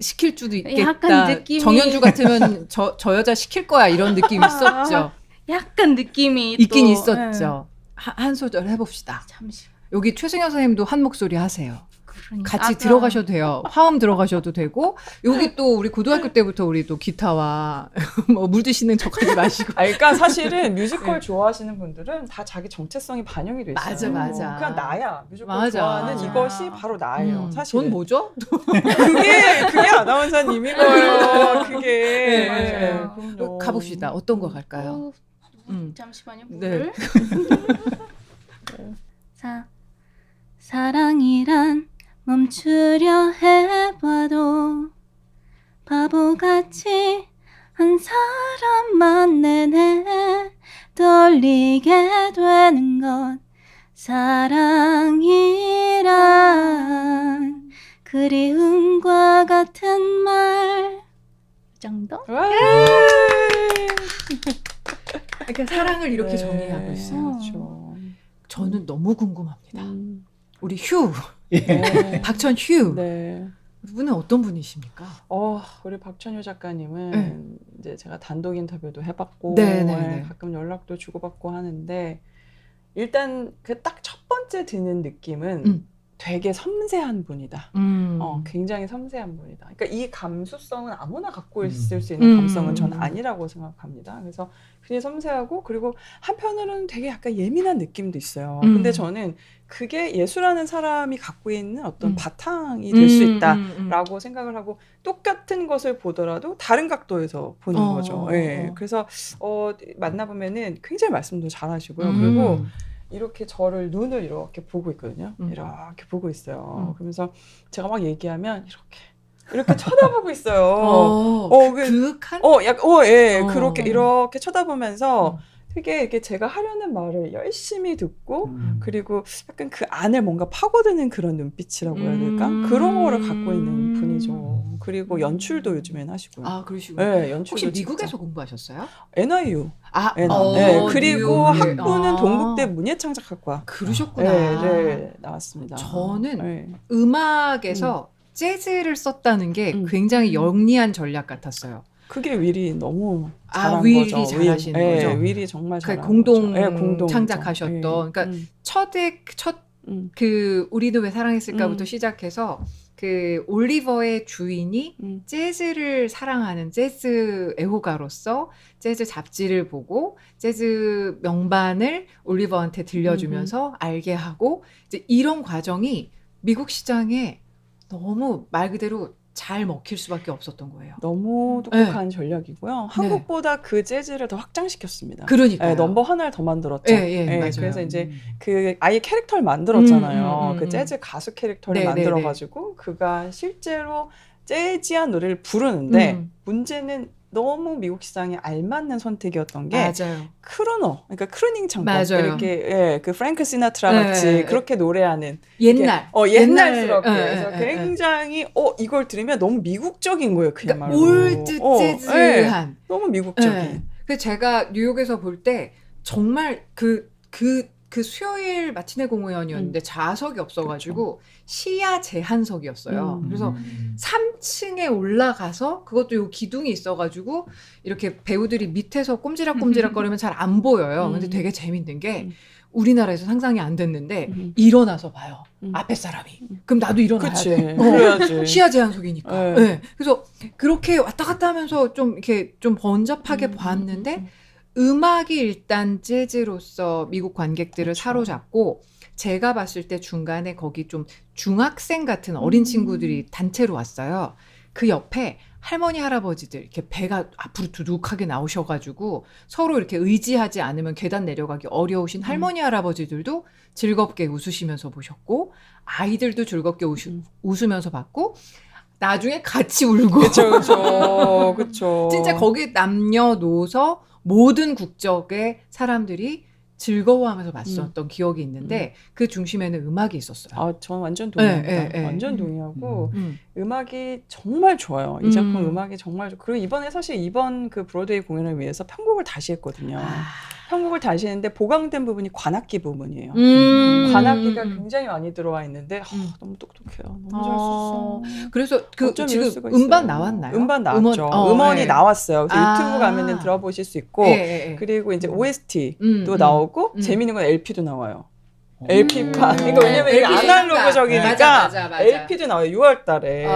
시킬 수도 있겠다. 약간 느낌이- 정현주 같으면 저 여자 시킬 거야 이런 느낌 있었죠. 약간 느낌이 있긴 또, 있었죠. 한 소절 해봅시다. 잠시 여기 최승현 선생님도 한 목소리 하세요. 그러니까. 같이 들어가셔도 돼요. 화음 들어가셔도 되고 여기 또 우리 고등학교 때부터 우리 또 기타와 뭐 물 드시는 척하지 마시고. 그러니까 사실은 뮤지컬 좋아하시는 분들은 다 자기 정체성이 반영이 돼 있어요. 맞아. 그냥 나야. 뮤지컬 맞아. 좋아하는 맞아. 이것이 바로 나예요. 사실. 전 뭐죠? 그게 아나운서님인 거예요. 그게. 네. 그럼요. 가봅시다. 어떤 거 갈까요? 잠시만요. 네. 물을. 사랑이란 멈추려 해봐도 바보같이 한 사람만 내내 떨리게 되는 것 사랑이란 그리움과 같은 말 정도? 그러니까 사랑을 이렇게 네. 정의하고 있어요. 그렇죠. 저는 너무 궁금합니다. 음. 우리 휴, 네. 박천 휴. 네. 그분은 어떤 분이십니까? 우리 박천유 작가님은 네. 이제 제가 단독 인터뷰도 해봤고 네네네. 가끔 연락도 주고받고 하는데 일단 그 딱 첫 번째 드는 느낌은 되게 섬세한 분이다. 굉장히 섬세한 분이다. 그러니까 이 감수성은 아무나 갖고 있을 수 있는 감성은 전 아니라고 생각합니다. 그래서 굉장히 섬세하고 그리고 한편으로는 되게 약간 예민한 느낌도 있어요. 근데 저는 그게 예술하는 사람이 갖고 있는 어떤 바탕이 될 수 있다라고 생각을 하고 똑같은 것을 보더라도 다른 각도에서 보는 거죠. 예. 그래서 만나보면은 굉장히 말씀도 잘하시고요. 그리고 이렇게 저를 눈을 이렇게 보고 있거든요. 이렇게 보고 있어요. 그러면서 제가 막 얘기하면 이렇게 쳐다보고 있어요. 그윽한? 예. 이렇게 쳐다보면서 되게 이렇게 제가 하려는 말을 열심히 듣고 그리고 약간 그 안에 뭔가 파고드는 그런 눈빛이라고 해야 될까? 그런 거를 갖고 있는 분이죠. 그리고 연출도 요즘엔 하시고요. 아, 그러시군요. 네, 연출도 혹시 진짜. 미국에서 공부하셨어요? NIU. 아, 네, 그리고 뉴욕에. 학부는 동국대 문예창작학과. 그러셨구나. 네, 나왔습니다. 저는 네. 음악에서 재즈를 썼다는 게 굉장히 영리한 전략 같았어요. 그게 윌이 너무 아, 잘한 윌이 거죠. 잘하시는 거죠? 윌이 정말 잘한 공동 거죠. 공동 창작하셨던. 그러니까 첫 그 우리도 왜 사랑했을까부터 시작해서 그 올리버의 주인이 재즈를 사랑하는 재즈 애호가로서 재즈 잡지를 보고 재즈 명반을 올리버한테 들려주면서 알게 하고 이제 이런 과정이 미국 시장에 너무 말 그대로 잘 먹힐 수밖에 없었던 거예요. 너무 똑똑한 전략이고요. 한국보다 그 재즈를 더 확장시켰습니다. 그러니까요. 넘버 하나를 더 만들었죠. 맞아요. 그래서 이제 그 아예 캐릭터를 만들었잖아요. 그 재즈 가수 캐릭터를 만들어가지고 그가 실제로 재즈한 노래를 부르는데 문제는 너무 미국 시장에 알맞는 선택이었던 게 맞아요. 크루너, 그러니까 크루닝 창법 맞아요. 이렇게 그 프랭크 시나트라 같이 그렇게 노래하는 옛날스럽게 그래서 굉장히 이걸 들으면 너무 미국적인 거예요, 그야말로. 올드 재즈한 너무 미국적인. 그래서 제가 뉴욕에서 볼 때 정말 그 수요일 마티네 공연이었는데 좌석이 없어가지고 시야 제한석이었어요. 그래서 3층에 올라가서 그것도 요 기둥이 있어가지고 이렇게 배우들이 밑에서 꼼지락꼼지락거리면 잘 안 보여요. 근데 되게 재밌는 게 우리나라에서 상상이 안 됐는데 일어나서 봐요. 앞에 사람이. 그럼 나도 일어나야 돼. 그래야지. 시야 제한석이니까. 네. 그래서 그렇게 왔다 갔다 하면서 좀 이렇게 좀 번잡하게 봤는데 음악이 일단 재즈로서 미국 관객들을 사로잡고 제가 봤을 때 중간에 거기 좀 중학생 같은 어린 친구들이 단체로 왔어요. 그 옆에 할머니 할아버지들 이렇게 배가 앞으로 두둑하게 나오셔가지고 서로 이렇게 의지하지 않으면 계단 내려가기 어려우신 할머니 할아버지들도 즐겁게 웃으시면서 보셨고 아이들도 즐겁게 웃으면서 봤고 나중에 같이 울고 그쵸. 진짜 거기 남녀노소 모든 국적의 사람들이 즐거워하면서 봤었던 기억이 있는데 그 중심에는 음악이 있었어요. 저는 완전 동의합니다. 완전 동의하고 음악이 정말 좋아요. 이 작품 음악이 정말 좋고 그리고 이번에 사실 이번 그 브로드웨이 공연을 위해서 편곡을 다시 했거든요. 편곡을 다시 했는데 보강된 부분이 관악기 부분이에요. 관악기가 굉장히 많이 들어와 있는데 너무 똑똑해요. 너무 잘 썼어. 그래서 그 지금 수가 음반 있어요. 나왔나요? 음반 나왔죠. 음원이 나왔어요. 그래서 유튜브 가면은 들어보실 수 있고 그리고 이제 OST도 나오고 재미있는 건 LP도 나와요. LP판. 그러니까 왜냐면 이게 아날로그적이니까 맞아. LP도 나와요. 6월 달에.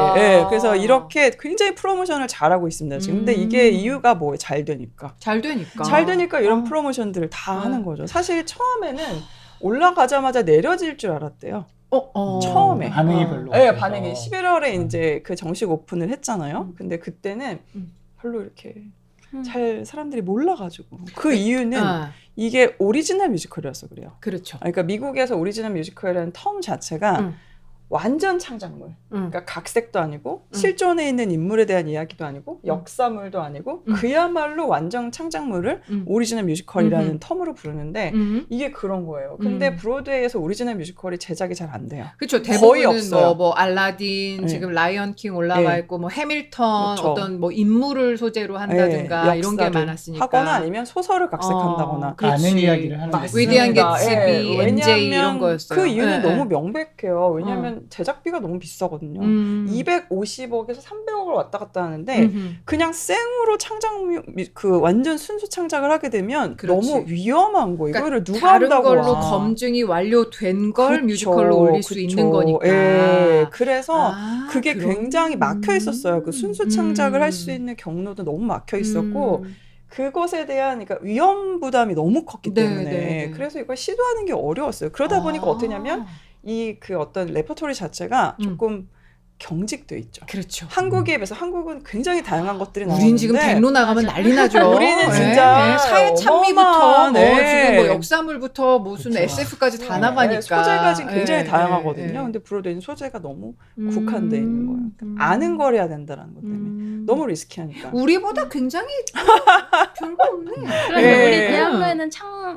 그래서 이렇게 굉장히 프로모션을 잘하고 있습니다. 지금. 근데 이게 이유가 뭐예요? 잘 되니까. 잘 되니까 이런 프로모션들을 다 하는 거죠. 사실 처음에는 올라가자마자 내려질 줄 알았대요. 처음에. 반응이 별로. 반응이 11월에 이제 그 정식 오픈을 했잖아요. 근데 그때는 별로 이렇게 잘 사람들이 몰라가지고 그 이유는 이게 오리지널 뮤지컬이어서 그래요. 그렇죠. 그러니까 미국에서 오리지널 뮤지컬이라는 텀 자체가 완전 창작물. 그러니까 각색도 아니고 실존에 있는 인물에 대한 이야기도 아니고 역사물도 아니고 그야말로 완전 창작물을 오리지널 뮤지컬이라는 텀으로 부르는데 이게 그런 거예요. 근데 브로드웨이에서 오리지널 뮤지컬이 제작이 잘 안 돼요. 그렇죠. 대부분은 거의 없어요. 뭐 알라딘, 지금 라이언 킹 올라가 있고 뭐 해밀턴 그쵸. 어떤 뭐 인물을 소재로 한다든가 이런 게 많았으니까. 하거나 아니면 소설을 각색한다거나 아는 이야기를 하는 맞습니다. 위대한 개츠비, MJ 왜냐하면 이런 거였어요. 그 이유는 너무 명백해요. 왜냐하면 왜냐면 제작비가 너무 비싸거든요. 250억에서 300억을 왔다 갔다 하는데 그냥 생으로 그 완전 순수 창작을 하게 되면 그렇지. 너무 위험한 거. 그러니까 이거를 누가 다른 한다고 걸로 와. 검증이 완료된 걸 그쵸, 뮤지컬로 올릴 수 그쵸. 있는 거니까. 예, 그래서 아, 그게 그런- 굉장히 막혀 있었어요. 그 순수 창작을 할 수 있는 경로도 너무 막혀 있었고 그것에 대한 그러니까 위험 부담이 너무 컸기 네, 때문에 네, 네. 그래서 이걸 시도하는 게 어려웠어요. 그러다 보니까 어떠냐면 이 그 어떤 레퍼토리 자체가 조금 경직돼 있죠. 그렇죠. 한국에 비해서 한국은 굉장히 다양한 것들이 나오는데 우린 지금 백로 나가면 난리 나죠. 우리는 진짜 사회 참미부터 어마어마한, 뭐 네. 지금 뭐 역사물부터 무슨 그쵸. SF까지 다 네, 나가니까 소재가 지금 굉장히 네, 다양하거든요. 네, 네. 근데 브로드웨이는 소재가 너무 국한돼 있는 거예요. 아는 걸 해야 된다는 것 때문에 너무 리스키하니까. 우리보다 굉장히 별거 없네. 그런데 예. 우리 대학로에는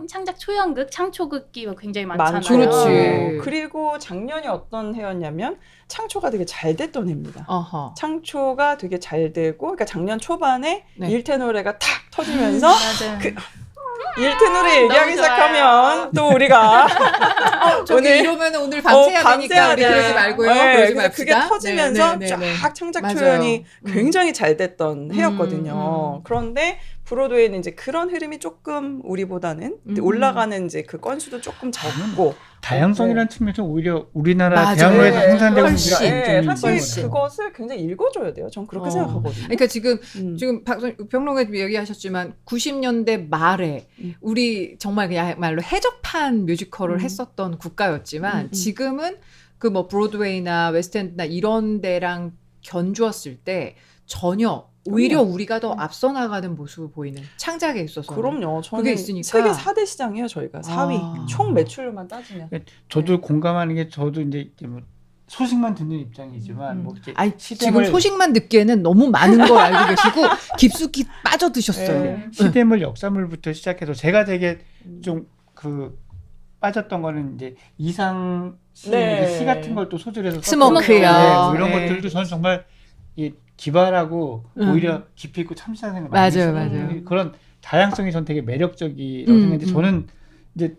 창작 초연극, 창초극이 굉장히 많잖아요. 많죠. 그렇지. 그리고 작년이 어떤 해였냐면 창초가 되게 잘 됐던 해입니다. 어허. 창초가 되게 잘 되고, 그러니까 작년 초반에 네. 일테 노래가 탁 터지면서 맞아요. 일테 노래 얘기하기 너무 좋아요. 시작하면 또 우리가 저기 오늘 이러면 오늘 밤새야 되니까 우리 밤새야 그러지 돼. 말고요. 네, 그러지 그래서 그게 맙시다. 터지면서 네, 네, 네, 네. 쫙 창작 맞아요. 초연이 굉장히 잘 됐던 음, 해였거든요. 그런데 브로드웨이는 이제 그런 흐름이 조금 우리보다는 올라가는 이제 그 건수도 조금 적고 다양성이라는 측면에서 오히려 우리나라 맞아요. 대학로에서 네, 생산되고 훨씬. 있는 네, 장점이 사실 있는 것 같아요. 그것을 굉장히 읽어줘야 돼요. 전 그렇게 어. 생각하거든요. 그러니까 지금 음. 평론가님 얘기하셨지만 90년대 말에 우리 정말 그야말로 해적판 뮤지컬을 했었던 국가였지만 지금은 그 뭐 브로드웨이나 웨스트엔드나 이런 데랑 견주었을 때 전혀 오히려 우리가 더 앞서 나가는 모습을 보이는 창작에 있어서 그럼요. 저는 그게 있으니까. 세계 4대 시장이에요. 저희가 4위. 아. 총 매출로만 따지면. 저도 공감하는 게 저도 이제 뭐 소식만 듣는 입장이지만 뭐 이제 아니, 지금 시대물 소식만 듣기에는 너무 많은 걸 알고 계시고 깊숙이 빠져드셨어요. 네. 시대물 역사물부터 시작해서 제가 되게 좀 그 빠졌던 거는 이제 이상 시, 네. 시 같은 걸 또 소재로 스모크요. 뭐 이런 네. 것들도 저는 정말 이 기발하고 오히려 깊이 있고 참신한 생각 많이 맞아요, 했어요. 맞아요. 그런 다양성이 전 되게 매력적이라고 생각했는데 저는 이제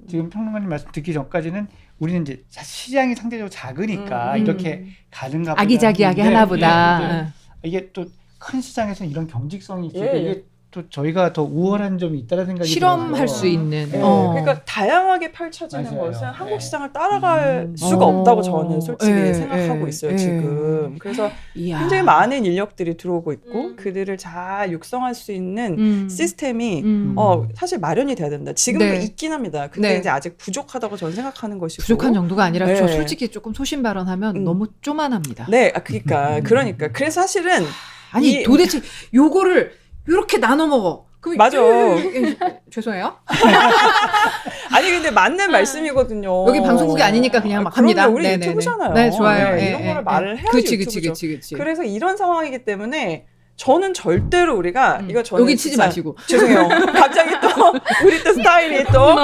지금 평론가님 말씀 듣기 전까지는 우리는 이제 시장이 상대적으로 작으니까 이렇게 가는가 보다 아기자기하게 했는데 하나보다. 근데 이게 또 큰 시장에서는 이런 경직성이 있고 예, 이게 또 저희가 더 우월한 점이 있다는 생각이 실험할 들어서 수 있는. 네. 어. 그러니까 다양하게 펼쳐지는 맞아요. 것은 한국 네. 시장을 따라갈 수가 없다고 저는 솔직히 네, 생각하고 네, 있어요. 네. 지금. 그래서 이야. 굉장히 많은 인력들이 들어오고 있고 그들을 잘 육성할 수 있는 시스템이 사실 마련이 돼야 된다. 지금도 네. 있긴 합니다. 근데 네. 이제 아직 부족하다고 저는 생각하는 것이고. 부족한 정도가 아니라 네. 저 솔직히 조금 소신 발언하면 너무 쪼만합니다. 네, 그러니까. 그래서 사실은 아니 도대체 요거를 이렇게 나눠 먹어. 그럼 맞아. 죄송해요. 아니 근데 맞는 말씀이거든요. 여기 방송국이 아니니까 그냥 막 합니다. 그럼요. 우리 네네네. 유튜브잖아요. 네, 좋아요. 네, 예, 이런 예, 거를 예. 말을 해야지 그치. 유튜브죠. 그래서 이런 상황이기 때문에 저는 절대로 우리가 이거 저는 여기 치지 진짜 마시고. 죄송해요. 갑자기 또 우리 또 스타일이 또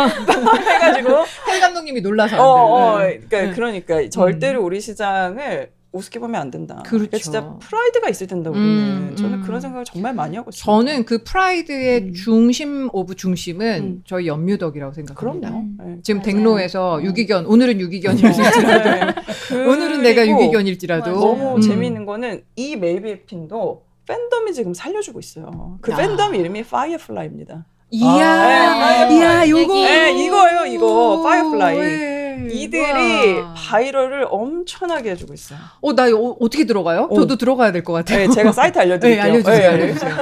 해가지고 태 감독님이 놀라서. 그러니까 절대로 우리 시장을 우습게 보면 안 된다. 그렇죠. 그러니까 진짜 프라이드가 있어야 된다. 우리는 저는 그런 생각을 정말 많이 하고 있어요. 저는 그 프라이드의 중심 오브 중심은 저희 연뮤덕이라고 생각합니다. 그럼요. 네. 지금 맞아요. 댕로에서 유기견 오늘은 유기견일지라도 오늘은 내가 그리고 유기견일지라도 너무 재미있는 거는 이 메이비핀도 팬덤이 지금 살려주고 있어요. 그 아. 팬덤 이름이 파이어플라이입니다. 이야 요거 네, 이거예요, 이거. 파이어플라이. 네. 이들이 우와. 바이럴을 엄청나게 해주고 있어요. 나 이거 어떻게 들어가요? 저도 들어가야 될 것 같아요. 네, 제가 사이트 알려드릴게요. 네, 알려주세요. 네. 알려주세요.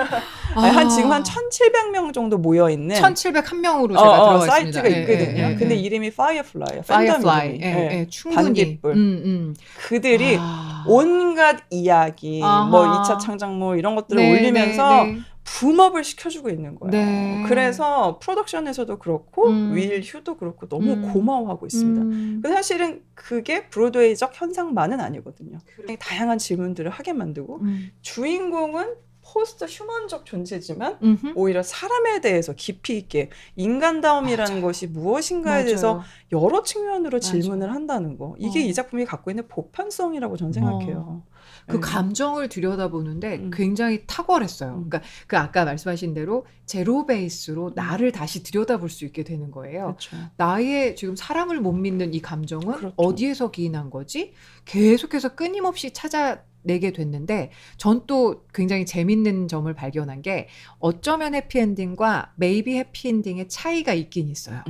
한 지금 한 1,700명 정도 모여 있는 1,701명으로 제가 들어가 있습니다. 사이트가 있거든요. 근데 이름이 파이어플라이예요. 파이어플라이. 팬덤 충분히. 반딧불. 그들이 온갖 이야기, 아하. 뭐 2차 창작물 이런 것들을 네, 올리면서 네, 네. 붐업을 시켜주고 있는 거예요. 네. 그래서 프로덕션에서도 그렇고 윌 휴도 그렇고 너무 고마워하고 있습니다. 근데 사실은 그게 브로드웨이적 현상만은 아니거든요. 다양한 질문들을 하게 만들고 주인공은 포스트 휴먼적 존재지만 음흠. 오히려 사람에 대해서 깊이 있게 인간다움이라는 맞아요. 것이 무엇인가에 맞아요. 대해서 여러 측면으로 맞아요. 질문을 한다는 거. 이게 어. 이 작품이 갖고 있는 보편성이라고 저는 생각해요. 그 네. 감정을 들여다보는데 음. 굉장히 탁월했어요. 음. 그러니까 그 아까 말씀하신 대로 제로 베이스로 나를 다시 들여다볼 수 있게 되는 거예요. 그렇죠. 나의 지금 사람을 못 믿는 이 감정은 그렇죠. 어디에서 기인한 거지? 계속해서 끊임없이 찾아내게 됐는데 전 또 굉장히 재밌는 점을 발견한 게 어쩌면 해피엔딩과 메이비 해피엔딩의 차이가 있긴 있어요.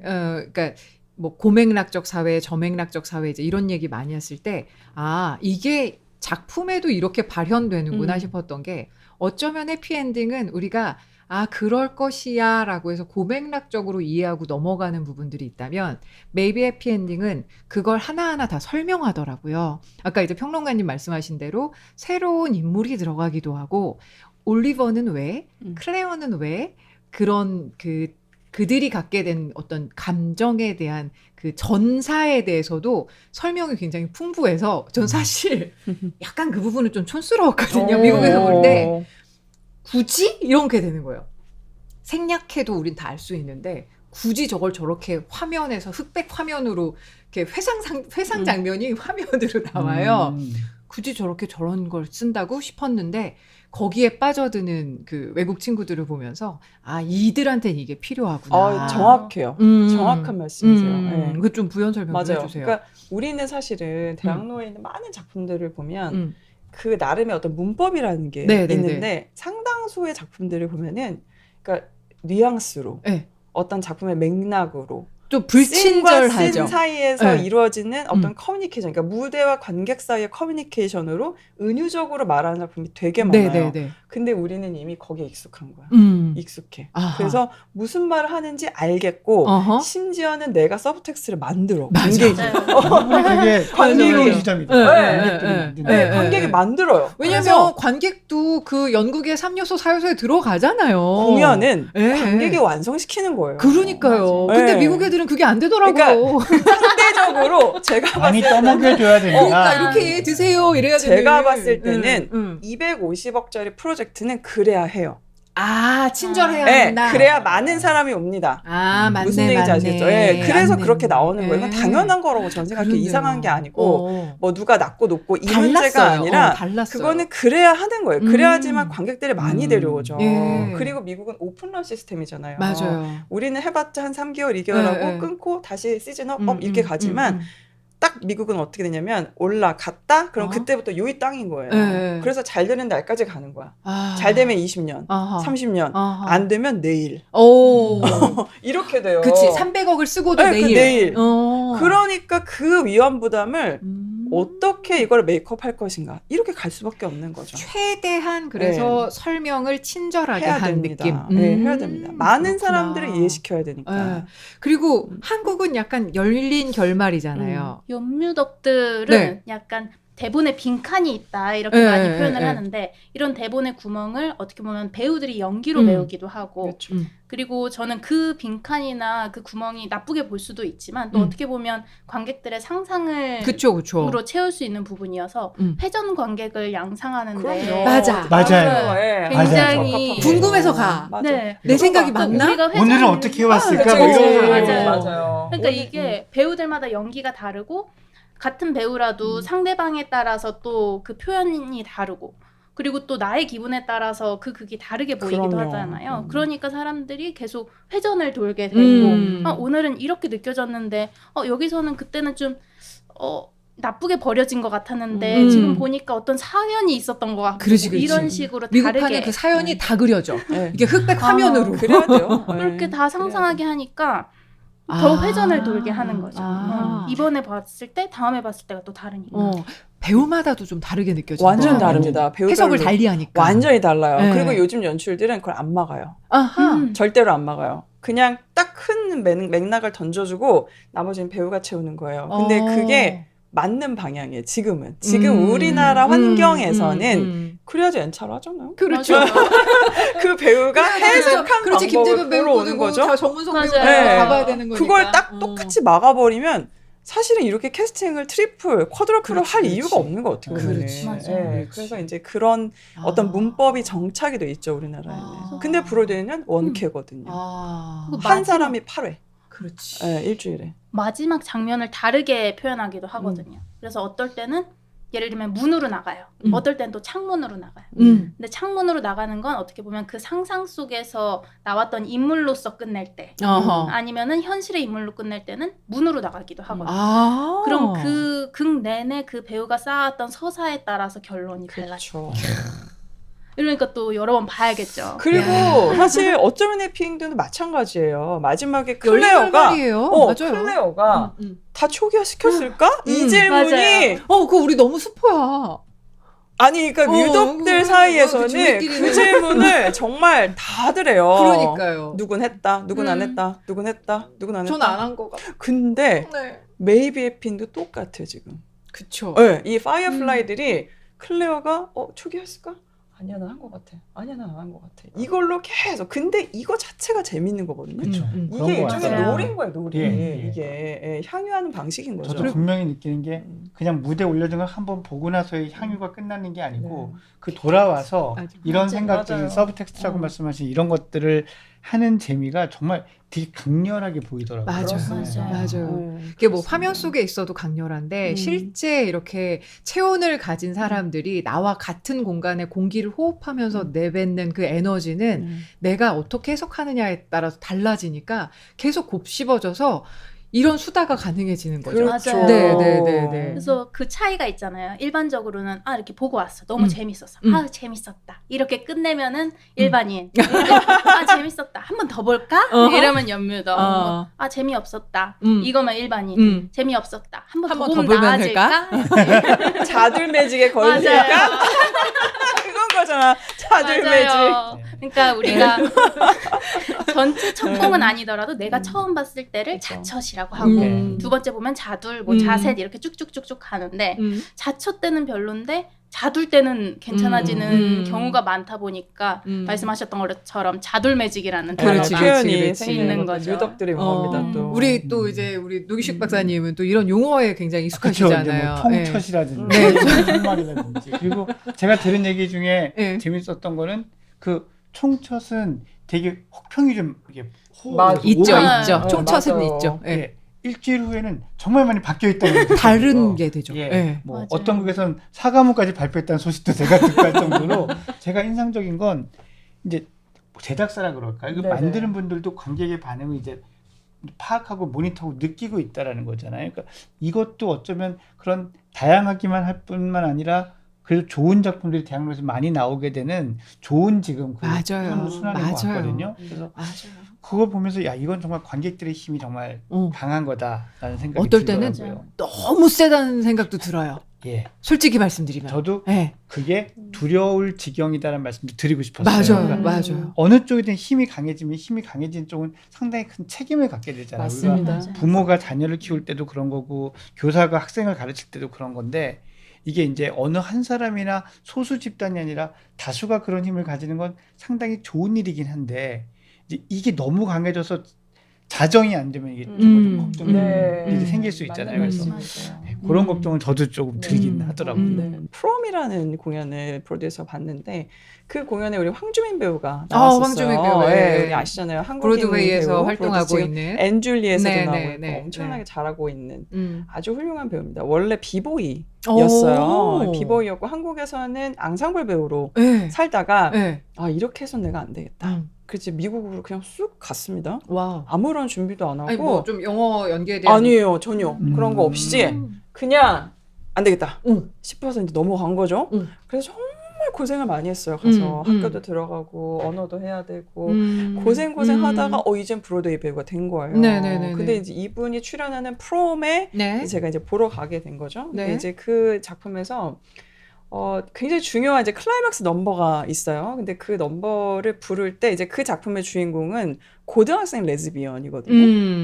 그러니까 뭐 고맥락적 사회, 저맥락적 사회 이제 이런 얘기 많이 했을 때 아, 이게 작품에도 이렇게 발현되는구나 싶었던 게 어쩌면 해피엔딩은 우리가 아, 그럴 것이야 라고 해서 고맥락적으로 이해하고 넘어가는 부분들이 있다면 메이비 해피엔딩은 그걸 하나하나 다 설명하더라고요. 아까 이제 평론가님 말씀하신 대로 새로운 인물이 들어가기도 하고 올리버는 왜, 클레어는 왜 그런 그들이 갖게 된 어떤 감정에 대한 그 전사에 대해서도 설명이 굉장히 풍부해서 전 사실 약간 그 부분은 좀 촌스러웠거든요. 미국에서 볼 때 굳이 이렇게 되는 거예요. 생략해도 우린 다 알 수 있는데 굳이 저걸 저렇게 화면에서 흑백 화면으로 이렇게 회상 장면이 화면으로 나와요. 굳이 저렇게 저런 걸 쓴다고 싶었는데 거기에 빠져드는 그 외국 친구들을 보면서 아, 이들한테는 이게 필요하구나. 정확해요. 정확한 말씀이세요. 네. 그 좀 부연 설명 좀 맞아요. 해주세요. 그러니까 우리는 사실은 대학로에 있는 많은 작품들을 보면 음. 그 나름의 어떤 문법이라는 게 네, 네, 있는데 상당수의 작품들을 보면은 그러니까 뉘앙스로 네. 어떤 작품의 맥락으로 좀 씬과 불친절하죠. 씬 사이에서 네. 이루어지는 어떤 커뮤니케이션, 그러니까 무대와 관객 사이의 커뮤니케이션으로 은유적으로 말하는 작품이 되게 많아요. 네네네. 근데 우리는 이미 거기에 익숙한 거야. 익숙해. 아하. 그래서 무슨 말을 하는지 알겠고 어허. 심지어는 내가 서브텍스트를 만들어. 맞아. 관객이. 되게 관객이. 흥미로운 지점이다. 네, 관객들이 네, 만드는. 네, 네, 관객이 만들어요. 왜냐면 그래서 관객도 그 연극의 3요소, 4요소에 들어가잖아요. 공연은 네. 관객이 완성시키는 거예요. 그러니까요. 맞아요. 근데 네. 미국 애들은 그게 안 되더라고요. 상대적으로 제가 많이 봤을 때는 떠먹여줘야 그러니까 된다. 이렇게 드세요 이래야 되는. 제가 봤을 때는 응. 250억짜리 프로젝트는 그래야 해요. 아, 친절해야 네, 한다. 그래야 많은 사람이 옵니다. 아, 맞네, 무슨 얘기인지 맞네. 아시겠죠? 예, 그래서 맞네, 그렇게 나오는 맞네. 거예요. 이건 당연한 거라고 저는 생각해요. 그러네요. 이상한 게 아니고 어. 뭐 누가 낮고 높고 이 달랐어요. 문제가 아니라 달랐어요. 그거는 그래야 하는 거예요. 그래야지만 관객들이 많이 데려오죠. 예. 그리고 미국은 오픈런 시스템이잖아요. 맞아요. 우리는 해봤자 한 3개월, 2개월 하고 예, 예. 끊고 다시 시즌업 이렇게 가지만 딱 미국은 어떻게 되냐면 올라갔다? 그럼 어? 그때부터 요이 땅인 거예요. 예. 그래서 잘 되는 날까지 가는 거야. 아. 잘 되면 20년, 아하. 30년, 아하. 안 되면 내일. 오. 이렇게 돼요. 그치. 300억을 쓰고도 네, 내일. 그 내일. 어. 그러니까 그 위험 부담을 음. 어떻게 이걸 메이크업 할 것인가. 이렇게 갈 수밖에 없는 거죠. 최대한 그래서 설명을 친절하게 해야 한 됩니다. 느낌. 네, 해야 됩니다. 많은 그렇구나. 사람들을 이해시켜야 되니까. 예. 그리고 한국은 약간 열린 결말이잖아요. 연뮤덕들은 네. 약간 대본에 빈칸이 있다 이렇게 네, 많이 표현을 네. 하는데 이런 대본의 구멍을 어떻게 보면 배우들이 연기로 음. 메우기도 하고 그렇죠. 그리고 저는 그 빈칸이나 그 구멍이 나쁘게 볼 수도 있지만 또 어떻게 보면 관객들의 상상을 그쵸, 그쵸. 으로 채울 수 있는 부분이어서 회전 관객을 양상하는데 그럼요. 맞아. 맞아요. 네. 굉장히 적합하게. 궁금해서 가. 맞아. 네. 내 생각이 또 맞나? 우리가 오늘은 회전을- 어떻게 왔을까? 그렇죠. 뭐 이런 맞아요. 생각이 맞아요. 그러니까 이게 배우들마다 연기가 다르고 같은 배우라도 상대방에 따라서 또 그 표현이 다르고 그리고 또 나의 기분에 따라서 그 극이 다르게 보이기도 그럼요. 하잖아요. 그러니까 사람들이 계속 회전을 돌게 되고 오늘은 이렇게 느껴졌는데 여기서는 그때는 좀 나쁘게 버려진 것 같았는데 지금 보니까 어떤 사연이 있었던 것 같고 그렇지. 이런 식으로 미국판에 다르게 그 사연이 다 그려져. 네. 이게 흑백 화면으로. 그래야 돼요. 그렇게 네. 다 상상하게 하니까 더 아. 회전을 돌게 하는 거죠. 아. 이번에 봤을 때 다음에 봤을 때가 또 다르니까. 배우마다도 좀 다르게 느껴져. 완전 다릅니다. 배우별로 해석을 달리하니까. 완전히 달라요. 네. 그리고 요즘 연출들은 그걸 안 막아요. 아하. 절대로 안 막아요. 그냥 딱 큰 맥락을 던져주고 나머지는 배우가 채우는 거예요. 근데 그게 맞는 방향이에요. 지금 우리나라 환경에서는 그래야지 엔차로 하잖아요. 그렇죠. 그 배우가 해석한 그렇지. 방법을 김재범 배우 보러 오는 보고 거죠. 다 정문성 배우 맞아요. 네. 가봐야 되는 거니까. 그걸 딱 똑같이 막아버리면 사실은 이렇게 캐스팅을 트리플, 쿼드러플을 할 그렇지, 이유가 그렇지. 없는 것 같아요. 그렇지. 보면은. 맞아요. 예, 그렇지. 그래서 이제 그런 어떤 아. 문법이 정착이 돼 있죠, 우리나라에는. 아. 근데 브로드웨이는 원캐거든요. 아, 그거 한 마지막- 사람이 8회, 그렇지. 예, 일주일에. 마지막 장면을 다르게 표현하기도 하거든요. 그래서 어떨 때는 예를 들면 문으로 나가요. 어떨 때는 또 창문으로 나가요. 근데 창문으로 나가는 건 어떻게 보면 그 상상 속에서 나왔던 인물로서 끝낼 때, 어허. 아니면은 현실의 인물로 끝낼 때는 문으로 나가기도 하거든요. 아. 그럼 그 극 내내 그 배우가 쌓았던 서사에 따라서 결론이 달라져. 그렇죠. 이러니까 또 여러 번 봐야겠죠. 그리고 야. 사실 어쩌면 해피엔드도 마찬가지예요. 마지막에 열린 클레어가 결말이에요. 맞아요. 클레어가 다 초기화 시켰을까? 이 음, 질문이 맞아요. 그거 우리 너무 스포야. 아니 그러니까 유독들 그거 사이에서는 지들끼리는. 그 질문을 정말 다들 해요. 그러니까요. 누군 했다, 누군 안 했다, 누군 했다, 누군 안 했다. 전 안 한 거 같아. 근데 네. 메이비 해피엔도 똑같아 지금. 그쵸. 네, 이 파이어플라이들이 클레어가 초기화했을까? 아니야 나 한 것 같아. 아니야 나 안 한 것 같아. 이걸로 계속. 근데 이거 자체가 재밌는 거거든요. 그렇죠. 이게 그런 거 일종의 같아요. 놀인 거예요, 놀이. 예, 예. 이게 향유하는 방식인 거죠. 저도 분명히 느끼는 게 그냥 무대 올려준 걸 한번 보고 나서의 향유가 끝나는 게 아니고 그 돌아와서 맞아. 이런 맞아. 생각들, 맞아요. 서브텍스트라고 말씀하신 이런 것들을 하는 재미가 정말 되게 강렬하게 보이더라고요. 맞아요. 그렇습니다. 맞아요. 네, 그게 뭐 그렇습니다. 화면 속에 있어도 강렬한데 음. 실제 이렇게 체온을 가진 사람들이 나와 같은 공간에 공기를 호흡하면서 내뱉는 그 에너지는 내가 어떻게 해석하느냐에 따라서 달라지니까 계속 곱씹어져서 이런 수다가 가능해지는 거죠. 그렇죠. 맞아요. 네. 그래서 그 차이가 있잖아요. 일반적으로는 이렇게 보고 왔어. 너무 재밌었어. 재밌었다. 이렇게 끝내면은 일반인. 재밌었다. 한 번 더 볼까? 어허. 이러면 연뮤더. 어. 재미없었다. 음. 이거면 일반인. 재미없었다. 한 번 한 더 번 더 보면 보면 나아질까? 자들매직에 걸리니까 맞아요. 그건 거잖아. 자들매직. 맞아요. 네. 그러니까 우리가 전체 첫공은 아니더라도 내가 처음 봤을 때를 그렇죠. 자처시라고 하고 네. 두 번째 보면 자둘, 뭐 자셋 이렇게 쭉쭉쭉쭉 가는데 자처 때는 별론데 자둘 때는 괜찮아지는 경우가 많다 보니까 말씀하셨던 것처럼 자둘매직이라는 그렇지, 단어가 표현이 그렇지. 생기는 거죠. 유덕들이 겁니다. 또 우리 또 이제 우리 노기식 박사님은 또 이런 용어에 굉장히 그렇죠. 익숙하시잖아요. 이제 뭐 통처시라든지 네. 통말이라든지 그리고 제가 들은 얘기 중에 네. 재밌었던 거는 그 총첫은 되게 혹평이 좀 이게 맞아. 있죠, 아, 있죠. 총처는 맞아요. 있죠. 예. 예. 일주일 후에는 정말 많이 바뀌어 있다는 거 다른 게 되죠. 예. 예. 뭐 맞아요. 어떤 극에서는 사과문까지 발표했다는 소식도 제가 듣고 할 정도로 제가 인상적인 건 이제 제작사라 그럴까 이거 네네. 만드는 분들도 관객의 반응을 이제 파악하고 모니터하고 느끼고 있다라는 거잖아요. 그러니까 이것도 어쩌면 그런 다양하기만 할 뿐만 아니라 그래도 좋은 작품들이 대학로에서 많이 나오게 되는 좋은 지금 그 맞아요. 순환인 것 맞아요. 같거든요. 그래서 맞아요. 그걸 보면서 야 이건 정말 관객들의 힘이 정말 강한 거다라는 생각이 어떨 때는 들더라고요. 너무 세다는 생각도 들어요. 예, 솔직히 말씀드리면. 저도 예. 그게 두려울 지경이다라는 말씀도 드리고 싶었어요. 맞아요. 그러니까 맞아요. 어느 쪽이든 힘이 강해지면 힘이 강해진 쪽은 상당히 큰 책임을 갖게 되잖아요. 우리가 맞습니다. 맞아요. 부모가 자녀를 키울 때도 그런 거고 교사가 학생을 가르칠 때도 그런 건데 이게 이제 어느 한 사람이나 소수 집단이 아니라 다수가 그런 힘을 가지는 건 상당히 좋은 일이긴 한데 이제 이게 너무 강해져서 자정이 안 되면 이게 좀 걱정이 네. 생길 수 있잖아요. 맞는 그래서 말씀이세요. 그런 걱정은 저도 조금 들긴 하더라고요. 네. 프롬이라는 공연을 프로듀서 봤는데 그 공연에 우리 황주민 배우가 나왔었어요. 황주민 배우. 예, 우리 아시잖아요. 한국인 브로드웨이에서 배우. 활동하고 지금 있는. 엔줄리에서도 네, 나오고 네, 있고 네, 엄청나게 네. 잘하고 있는 음. 아주 훌륭한 배우입니다. 원래 비보이였어요. 오. 비보이였고 한국에서는 앙상블 배우로 예. 살다가 예. 이렇게 해선 내가 안 되겠다. 음. 그래서 미국으로 그냥 쑥 갔습니다. 와. 아무런 준비도 안 하고 아니 뭐 좀 영어 연계에 대한 아니에요 전혀 그런 거 없이 그냥 안 되겠다 싶어서 이제 넘어간 거죠. 그래서 정말 고생을 많이 했어요. 가서 학교도 들어가고 언어도 해야 되고 고생 하다가 이젠 브로드웨이 배우가 된 거예요. 네네네네. 근데 이제 이분이 출연하는 프롬에 네. 제가 이제 보러 가게 된 거죠. 네. 근데 이제 그 작품에서 굉장히 중요한 이제 클라이막스 넘버가 있어요. 근데 그 넘버를 부를 때 이제 그 작품의 주인공은 고등학생 레즈비언이거든요.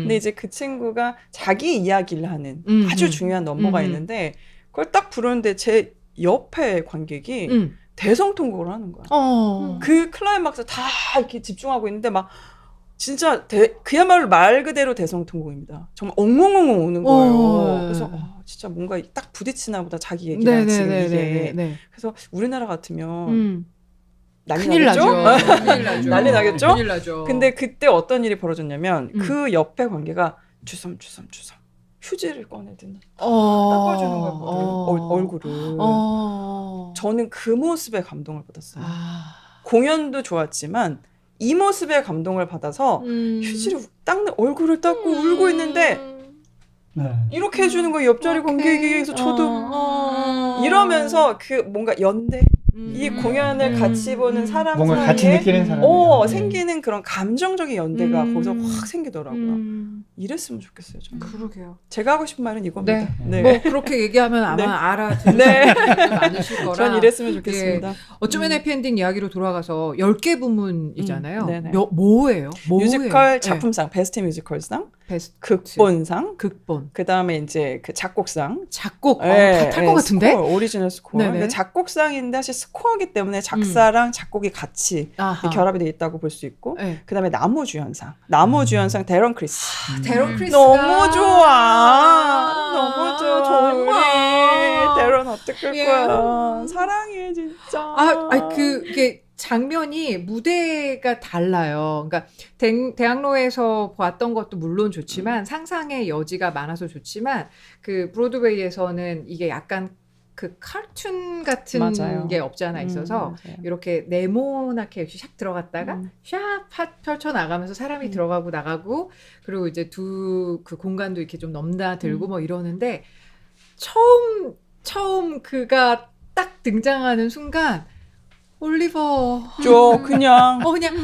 근데 이제 그 친구가 자기 이야기를 하는 아주 중요한 넘버가 있는데 그걸 딱 부르는데 제 옆에 관객이 대성통곡을 하는 거야. 그 클라이막스 다 이렇게 집중하고 있는데 막 진짜 그야말로 말 그대로 대성통곡입니다. 정말 엉엉엉엉 우는 거예요. 그래서 진짜 뭔가 딱 부딪히나 보다 자기 얘기랑 지금 이게. 그래서 우리나라 같으면 난리 큰일 나겠죠? 나죠. 큰일 나죠. 난리 나겠죠? 큰일 나죠. 근데 그때 어떤 일이 벌어졌냐면 그 옆에 관계가 주섬주섬 휴지를 꺼내든 닦아주는 거예요. 얼굴을. 저는 그 모습에 감동을 받았어요. 공연도 좋았지만 이 모습에 감동을 받아서 휴지를 닦는 얼굴을 닦고 울고 있는데 네. 이렇게 해주는 거예요. 옆자리 관객에서 저도 이러면서 그 뭔가 연대 이 공연을 같이 보는 사람 뭔가 같이 사이에 느끼는 사람이 생기는 그런 감정적인 연대가 거기서 확 생기더라고요. 이랬으면 좋겠어요. 저는. 그러게요. 제가 하고 싶은 말은 이겁니다. 네. 뭐 그렇게 얘기하면 아마 네. 알아듣는 네. 분들이 많으실 거라. 전 이랬으면 좋겠습니다. 어쩌면 해피엔딩 이야기로 돌아가서 10개 부문이잖아요. 네네. 뭐예요? 뮤지컬 작품상, 베스트 뮤지컬상, 베스트 극본상, 극본, 그 다음에 이제 그 작곡상, 작곡 다 탈 것 같은데? 스코어, 오리지널 스코어. 네네. 근데 작곡상인데 사실 스코어기 때문에 작사랑 작곡이 같이 아하. 결합이 돼 있다고 볼 수 있고, 네. 그 다음에 나무주연상, 나무주연상 데런 크리스. 데런 크리스가 너무 좋아. 너무 좋아. 정말. 우리 데런 어떡할 예. 거야. 사랑해 진짜. 그게 장면이 무대가 달라요. 그러니까 대학로에서 봤던 것도 물론 좋지만 상상의 여지가 많아서 좋지만 그 브로드웨이에서는 이게 약간 그 카툰 같은 맞아요. 게 없지 않아 있어서 맞아요. 이렇게 네모나게 이렇게 샥 들어갔다가 샥 펼쳐 나가면서 사람이 들어가고 나가고 그리고 이제 두 그 공간도 이렇게 좀 넘나들고 뭐 이러는데 처음 그가 딱 등장하는 순간 올리버 그냥 그냥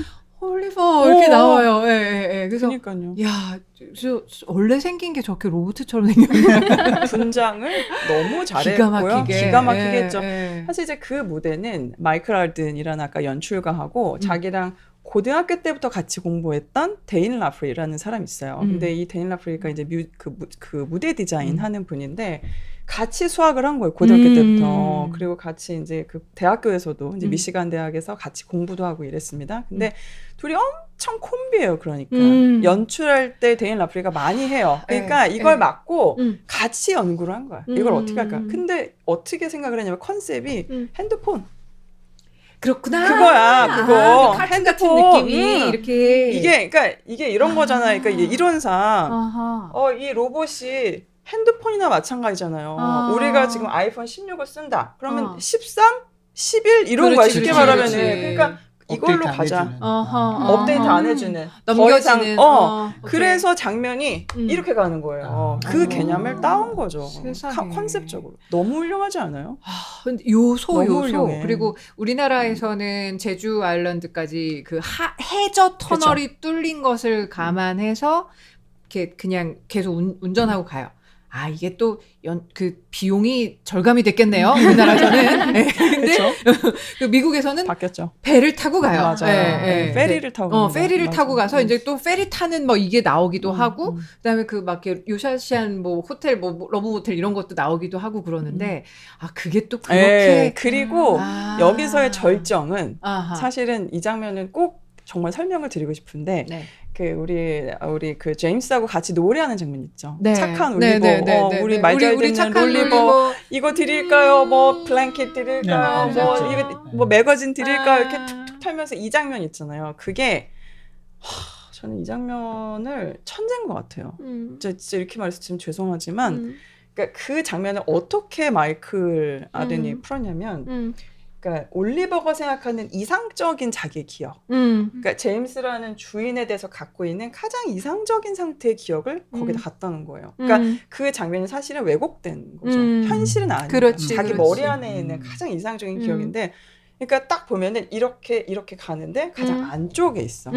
올리버 이렇게 나와요. 예. 그래서 그러니까요. 야, 저 원래 생긴 게 저렇게 로봇처럼 생겼네. 분장을 너무 기가 잘했고요. 막히게. 기가 막히게 했죠. 예. 사실 이제 그 무대는 마이클 알든이라는 아까 연출가하고 자기랑 고등학교 때부터 같이 공부했던 데인 라프리라는 사람이 있어요. 근데 이 데인 라프리가 이제 그 무대 디자인 하는 분인데 같이 수학을 한 거예요. 고등학교 때부터. 그리고 같이 이제 그 대학교에서도 이제 미시간 대학에서 같이 공부도 하고 이랬습니다. 근데 둘이 엄청 콤비예요. 그러니까 연출할 때 데인 라프리가 많이 해요. 그러니까 이걸 맡고 같이 연구를 한 거야. 이걸 어떻게 할까? 근데 어떻게 생각을 했냐면 컨셉이 핸드폰. 그렇구나. 그거야, 그거. 카툰 같은 핸드폰. 느낌이 이렇게 이게 이런 거잖아요. 그러니까 이게 이론상 아하. 이 로봇이 핸드폰이나 마찬가지잖아요. 우리가 지금 아이폰 16을 쓴다. 그러면 13, 11 이런 거야. 쉽게 말하면은. 그러니까 이걸로 가자. 업데이트 안 해주는. 넘겨지는. 그래서 장면이 이렇게 가는 거예요. 그 개념을 따온 거죠. 세상에. 컨셉적으로. 너무 훌륭하지 않아요? 근데 요소 너무 훌륭해. 그리고 우리나라에서는 제주 아일랜드까지 그 해저 터널이 뚫린 것을 감안해서 이렇게 그냥 계속 운전하고 가요. 이게 또 그 비용이 절감이 됐겠네요. 우리나라에서는. 근데 그 미국에서는 바뀌었죠. 배를 타고 가요. 맞아요. 페리를 타고 가는 페리를 맞아. 타고 가서 이제 또 페리 타는 뭐 이게 나오기도 하고 그다음에 그 막 요샤시안 뭐 호텔 뭐 러브 호텔 이런 것도 나오기도 하고 그러는데 그게 또 그렇게 그리고 여기서의 절정은 아하. 사실은 이 장면은 꼭 정말 설명을 드리고 싶은데 네. 그 우리 그 제임스하고 같이 노래하는 장면 있죠. 네. 착한 네, 올리버, 네, 네, 네, 우리 네. 말 잘 우리 듣는 착한 올리버 이거 드릴까요? 뭐 블랭켓 드릴까요? 네, 뭐 맞죠. 이거 뭐 매거진 드릴까요? 이렇게 툭툭 털면서 이 장면 있잖아요. 그게 저는 이 장면을 천재인 것 같아요. 진짜 이렇게 말해서 지금 죄송하지만 그러니까 그 장면을 어떻게 마이클 아든이 풀었냐면 그러니까 올리버가 생각하는 이상적인 자기의 기억. 그러니까 제임스라는 주인에 대해서 갖고 있는 가장 이상적인 상태의 기억을 거기다 갖다 놓은 거예요. 그러니까 그 장면이 사실은 왜곡된 거죠. 현실은 아니에요. 그렇지, 자기 그렇지. 머리 안에 있는 가장 이상적인 기억인데 그러니까 딱 보면은 이렇게 가는데 가장 안쪽에 있어.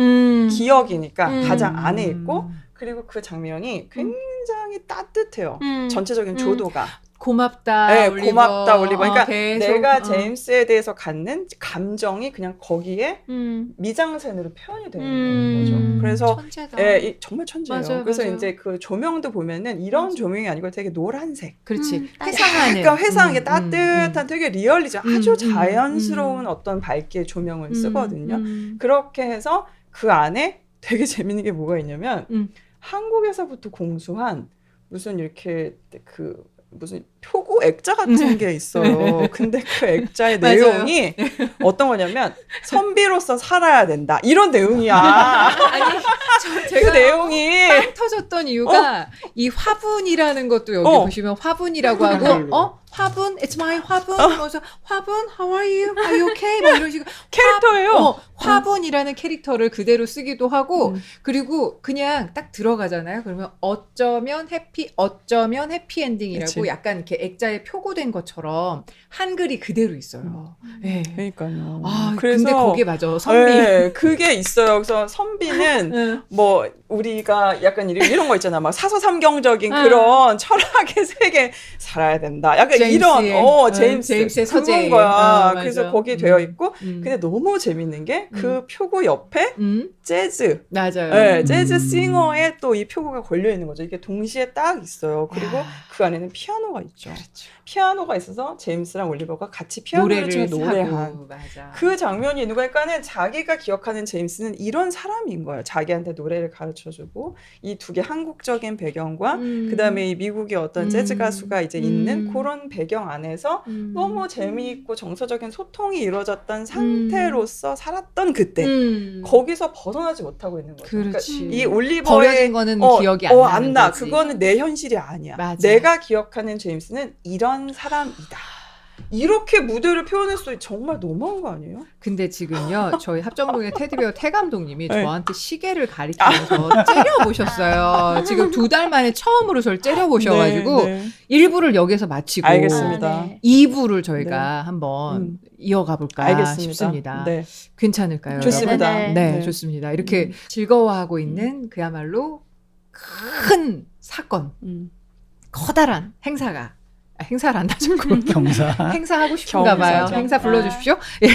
기억이니까 가장 안에 있고 그리고 그 장면이 굉장히 따뜻해요. 전체적인 조도가. 고맙다, 네, 올리버. 고맙다 올리버. 그러니까 계속, 내가 제임스에 대해서 갖는 감정이 그냥 거기에 음. 미장센으로 표현이 되는 거죠. 그래서 천재다. 정말 천재예요. 맞아요, 그래서 맞아요. 이제 그 조명도 보면은 이런 조명이 아니고 되게 노란색. 그렇지. 따뜻한. 회상하는. 약간 회상하게 따뜻한 되게 리얼리즘 아주 음, 자연스러운 어떤 밝기의 조명을 쓰거든요. 음. 그렇게 해서 그 안에 되게 재밌는 게 뭐가 있냐면 한국에서부터 공수한 무슨 이렇게 그 무슨 표고 액자 같은 게 있어요. 근데 그 액자의 내용이 어떤 거냐면 선비로서 살아야 된다 이런 내용이야. 아니 그 제가 내용이 빵 터졌던 이유가 이 화분이라는 것도 여기 보시면 화분이라고 하고 화분, it's my 화분. 그래서 화분, how are you? Are you okay? 뭐 이런 식으로 캐릭터예요. 화분이라는 캐릭터를 그대로 쓰기도 하고 그리고 그냥 딱 들어가잖아요. 그러면 어쩌면 해피엔딩이라고 그치. 약간 이렇게 액자에 표고된 것처럼 한글이 그대로 있어요. 네. 그러니까요. 근데 거기에 맞아. 선비. 네, 그게 있어요. 그래서 선비는 뭐 우리가 약간 이런 거 있잖아. 막 사서삼경적인 그런 철학의 세계 살아야 된다. 약간 제임스의, 이런 제임스의 서재에. 그런 거야. 맞아. 그래서 거기에 되어 있고 근데 너무 재밌는 게 그 표고 옆에 재즈. 맞아요. 네, 재즈 싱어에 또 이 표고가 걸려 있는 거죠. 이게 동시에 딱 있어요. 그리고 그 안에는 피아노가 있죠. 그렇죠. 피아노가 있어서 제임스랑 올리버가 같이 피아노를 치며 노래한 맞아. 그 장면이 있는 거니까는 자기가 기억하는 제임스는 이런 사람인 거예요. 자기한테 노래를 가르쳐주고 이 두 개 한국적인 배경과 그다음에 이 미국의 어떤 재즈 가수가 이제 있는 그런 배경 안에서 너무 재미있고 정서적인 소통이 이루어졌던 상태로서 살았던 그때 거기서 벗어나지 못하고 있는 거죠. 그렇지. 그러니까 이 올리버의 버려진 거는 기억이 안 나는 안 나. 거지. 그거는 내 현실이 아니야. 맞아. 내가 기억하는 제임스는 이런 사람이다. 이렇게 무대를 표현할 수 정말 너무한 거 아니에요? 근데 지금요 저희 합정동의 테디베어 태 감독님이 네. 저한테 시계를 가리키면서 째려보셨어요. 지금 2달 만에 처음으로 저를 째려보셔가지고 네, 네. 1부를 여기서 마치고 알겠습니다. 2부를 저희가 한번 이어가 볼까 알겠습니다. 싶습니다. 네. 괜찮을까요? 좋습니다. 여러분? 네, 좋습니다. 이렇게 즐거워하고 있는 그야말로 큰 사건, 커다란 행사란다 자꾸 경사. 행사하고 싶은가 봐요. 경사죠. 행사 불러주십시오. 예.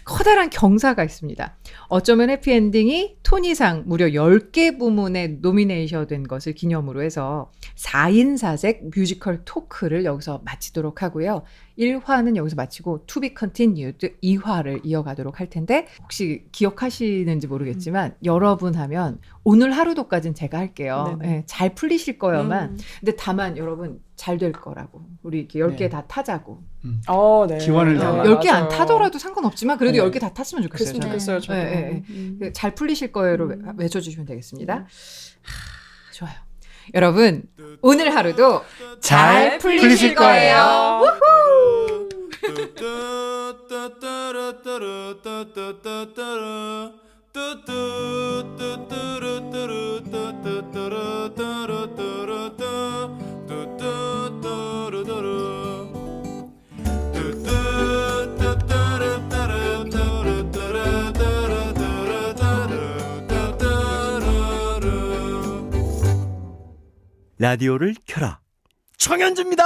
커다란 경사가 있습니다. 어쩌면 해피엔딩이 토니상 무려 10개 부문에 노미네이션 된 것을 기념으로 해서 4인 4색 뮤지컬 토크를 여기서 마치도록 하고요. 1화는 여기서 마치고 To be continued 2화를 이어가도록 할 텐데 혹시 기억하시는지 모르겠지만 여러분 하면 오늘 하루도까지는 제가 할게요. 예, 잘 풀리실 거여만. 근데 다만 여러분 잘 될 거라고. 우리 이렇게 10개 다 타자고. 네. 기원을 다해. 10개 안 맞아요. 타더라도 상관없지만 그래도 네. 10개 다 탔으면 좋겠어요. 그랬으면 저는. 좋겠어요. 저도. 네, 네. 잘 풀리실 거예요로 외쳐주시면 되겠습니다. 좋아요. 여러분 오늘 하루도 잘 풀리실 거예요. 라디오를 켜라. 청현주입니다.